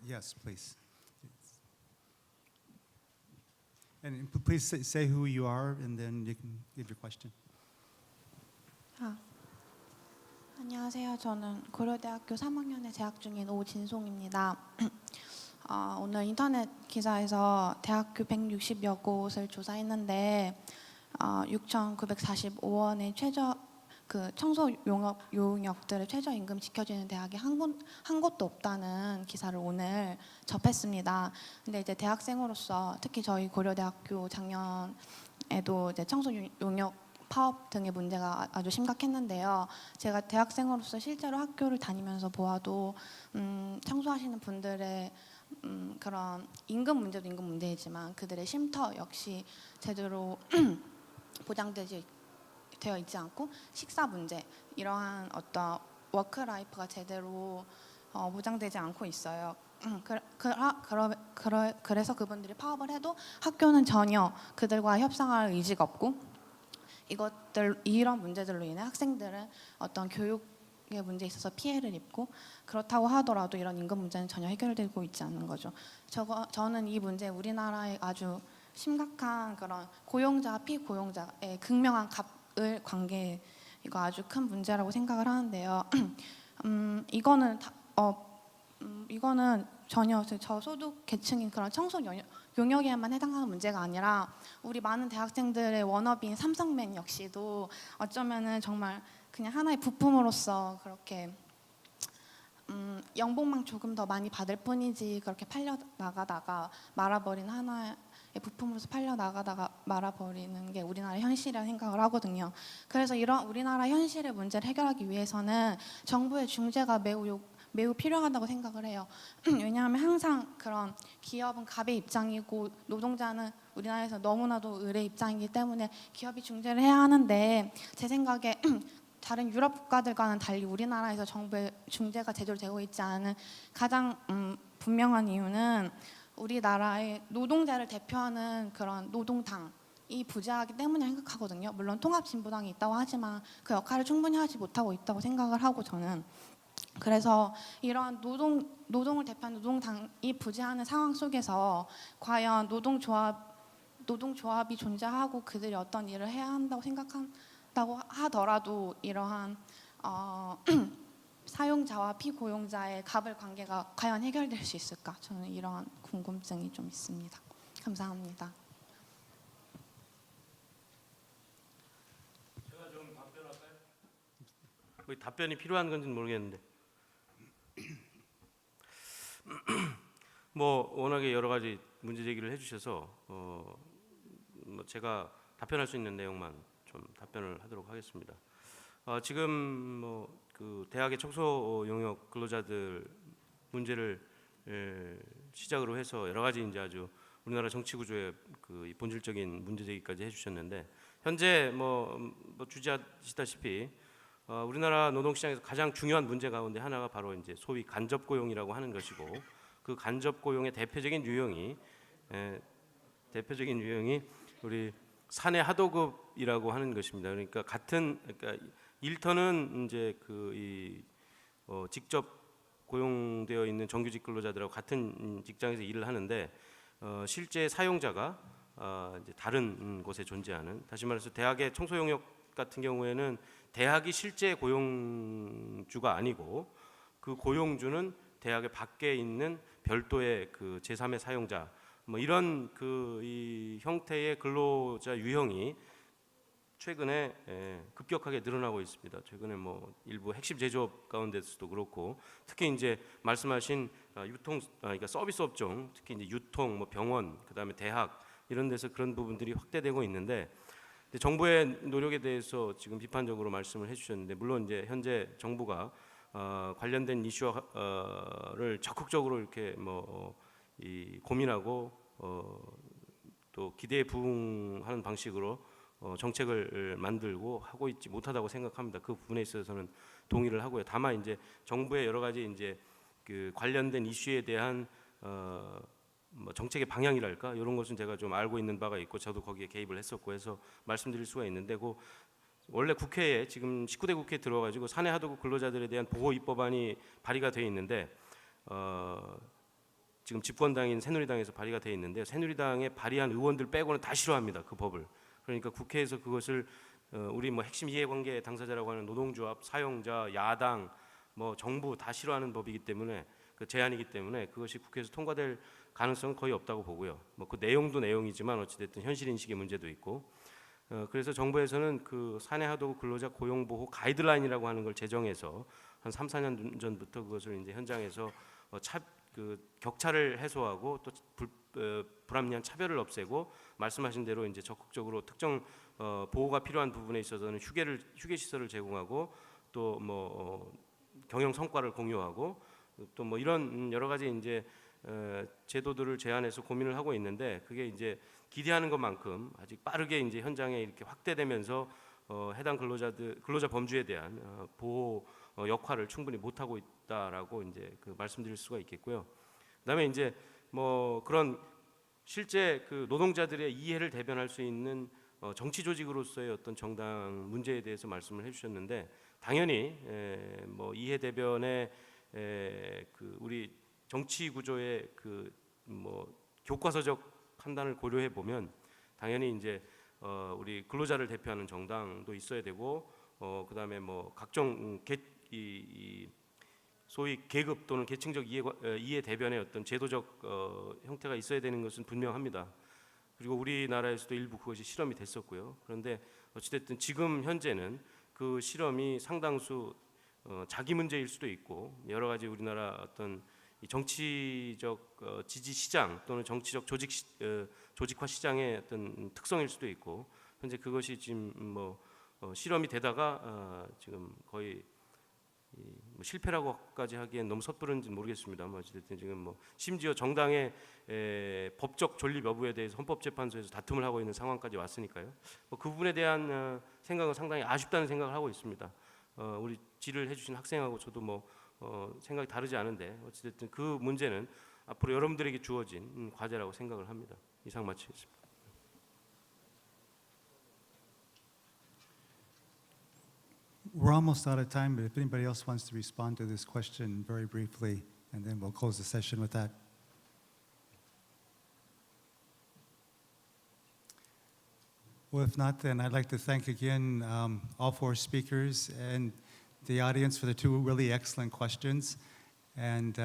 Speaker 1: Yes, please. And please say who you are, and then you can give your question.
Speaker 6: 안녕하세요. 저는 고려대학교 3학년에 재학 중인 오진송입니다. 오늘 인터넷 기사에서 대학교 160여 곳을 조사했는데 6,945원의 그 청소 용역들의 최저임금 지켜지는 대학이 한 곳도 없다는 기사를 오늘 접했습니다. 근데 이제 대학생으로서 특히 저희 고려대학교 작년에도 이제 청소 용역 파업 등의 문제가 아주 심각했는데요. 제가 대학생으로서 실제로 학교를 다니면서 보아도 청소하시는 분들의 그런 임금 문제도 임금 문제이지만 그들의 쉼터 역시 제대로 되어 있지 않고 식사 문제 이러한 어떤 워크 라이프가 제대로 보장되지 않고 있어요. 그래서 그분들이 파업을 해도 학교는 전혀 그들과 협상할 의지가 없고 이런 문제들로 인해 학생들은 어떤 교육의 문제에 있어서 피해를 입고 그렇다고 하더라도 이런 임금 문제는 전혀 해결되고 있지 않는 거죠. 저는 이 문제 우리나라의 아주 심각한 그런 고용자 피고용자의 극명한 관계에 이거 아주 큰 문제라고 생각을 하는데요. 이거는 전혀 저소득 계층인 그런 청소년 용역에만 해당하는 문제가 아니라 우리 많은 대학생들의 워너비인 삼성맨 역시도 어쩌면은 정말 그냥 하나의 부품으로서 그렇게 연봉만 조금 더 많이 받을 뿐이지 그렇게 팔려 나가다가 말아버린 하나의 부품으로서 팔려 나가다가 말아버리는 게 우리나라 현실이라는 생각을 하거든요. 그래서 이런 우리나라 현실의 문제를 해결하기 위해서는 정부의 중재가 매우 필요하다고 생각을 해요. 왜냐하면 항상 그런 기업은 갑의 입장이고 노동자는 우리나라에서 너무나도 을의 입장이기 때문에 기업이 중재를 해야 하는데 제 생각에 다른 유럽 국가들과는 달리 우리나라에서 정부의 중재가 제대로 되고 있지 않은 가장 분명한 이유는 우리나라의 노동자를 대표하는 그런 노동당이 부재하기 때문에 생각하거든요. 물론 통합진보당이 있다고 하지만 그 역할을 충분히 하지 못하고 있다고 생각을 하고 저는 그래서 이러한 노동을 대표하는 노동당이 부재하는 상황 속에서 과연 노동조합이 존재하고 그들이 어떤 일을 해야 한다고 생각한다고 하더라도 이러한 사용자와 피고용자의 갑을 관계가 과연 해결될 수 있을까? 저는 이러한 궁금증이 좀 있습니다. 감사합니다.
Speaker 4: 제가 좀 답변할까요? 답변이 필요한 건지는 모르겠는데 뭐 워낙에 여러 가지 문제 제기를 해주셔서 뭐 제가 답변할 수 있는 내용만 좀 답변을 하도록 하겠습니다. 지금 뭐 그 대학의 청소 용역 근로자들 문제를 시작으로 해서 여러 가지 이제 아주 우리나라 정치 구조의 그 본질적인 문제 제기까지 해주셨는데 현재 뭐 주지하시다시피 우리나라 노동시장에서 가장 중요한 문제 가운데 하나가 바로 이제 소위 간접 고용이라고 하는 것이고 그 간접 고용의 대표적인 유형이 우리 사내 하도급이라고 하는 것입니다. 그러니까 일터는 이제 직접 고용되어 있는 정규직 근로자들하고 같은 직장에서 일을 하는데 실제 사용자가 이제 다른 곳에 존재하는, 다시 말해서 대학의 청소 용역 같은 경우에는 대학이 실제 고용주가 아니고 그 고용주는 대학의 밖에 있는 별도의 그 제3의 사용자, 뭐 이런 이 형태의 근로자 유형이 최근에 급격하게 늘어나고 있습니다. 최근에 뭐 일부 핵심 제조업 가운데서도 그렇고 특히 이제 말씀하신 그러니까 서비스 업종, 특히 이제 유통, 뭐 병원, 그다음에 대학 이런 데서 그런 부분들이 확대되고 있는데 정부의 노력에 대해서 지금 비판적으로 말씀을 해주셨는데 물론 이제 현재 정부가 관련된 이슈를 적극적으로 이렇게 고민하고 또 기대에 부응하는 방식으로 정책을 만들고 하고 있지 못하다고 생각합니다. 그 부분에 있어서는 동의를 하고요. 다만 이제 정부의 여러 가지 이제 그 관련된 이슈에 대한 정책의 방향이랄까 이런 것은 제가 좀 알고 있는 바가 있고 저도 거기에 개입을 했었고 해서 말씀드릴 수가 있는데 원래 국회에 지금 19대 국회에 들어가지고 사내 하도급 근로자들에 대한 보호 입법안이 발의가 돼 있는데 지금 집권당인 새누리당에서 발의가 돼 있는데 새누리당에 발의한 의원들 빼고는 다 싫어합니다. 그 법을. 그러니까 국회에서 그것을 우리 뭐 핵심 이해관계 당사자라고 하는 노동조합, 사용자, 야당, 뭐 정부 다 싫어하는 법이기 때문에 그 제안이기 때문에 그것이 국회에서 통과될 가능성은 거의 없다고 보고요. 뭐 그 내용도 내용이지만 어찌됐든 현실 인식의 문제도 있고 그래서 정부에서는 그 사내 하도급 근로자 고용 보호 가이드라인이라고 하는 걸 제정해서 한 3, 4년 전부터 그것을 이제 현장에서 격차를 해소하고 또 불합리한 차별을 없애고 말씀하신 대로 이제 적극적으로 특정 보호가 필요한 부분에 있어서는 휴게 시설을 제공하고 또 뭐 경영 성과를 공유하고 또 뭐 이런 여러 가지 이제 제도들을 제안해서 고민을 하고 있는데 그게 이제 기대하는 것만큼 아직 빠르게 이제 현장에 이렇게 확대되면서 해당 근로자 범주에 대한 보호 역할을 충분히 못 하고 있다라고 이제 말씀드릴 수가 있겠고요. 그다음에 이제 뭐 그런 실제 그 노동자들의 이해를 대변할 수 있는 정치 조직으로서의 어떤 정당 문제에 대해서 말씀을 해주셨는데 당연히 뭐 이해 대변의 우리 정치 구조의 뭐 교과서적 판단을 고려해 보면 당연히 이제 우리 근로자를 대표하는 정당도 있어야 되고 그다음에 뭐 각종 소위 계급 또는 계층적 이해 대변의 어떤 제도적 형태가 있어야 되는 것은 분명합니다. 그리고 우리나라에서도 일부 그것이 실험이 됐었고요. 그런데 어찌됐든 지금 현재는 그 실험이 상당수 자기 문제일 수도 있고 여러 가지 우리나라 어떤 이 정치적 지지 시장 또는 정치적 조직화 시장의 어떤 특성일 수도 있고 현재 그것이 지금 뭐 실험이 되다가 지금 거의 뭐 실패라고까지 하기엔 너무 섣부른지는 모르겠습니다. 어쨌든 지금 뭐 심지어 정당의 법적 존립 여부에 대해서 헌법재판소에서 다툼을 하고 있는 상황까지 왔으니까요. 뭐 그 부분에 대한 생각은 상당히 아쉽다는 생각을 하고 있습니다. 우리 질의를 해주신 학생하고 저도 뭐 생각이 다르지 않은데 어쨌든 그 문제는 앞으로 여러분들에게 주어진 과제라고 생각을 합니다. 이상 마치겠습니다.
Speaker 1: We're almost out of time, but if anybody else wants to respond to this question very briefly, and then we'll close the session with that. Well, if not, then I'd like to thank again all four speakers and the audience for the two really excellent questions, and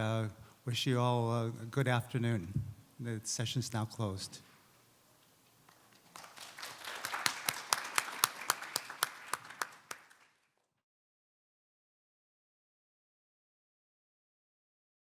Speaker 1: wish you all a good afternoon. The session's now closed.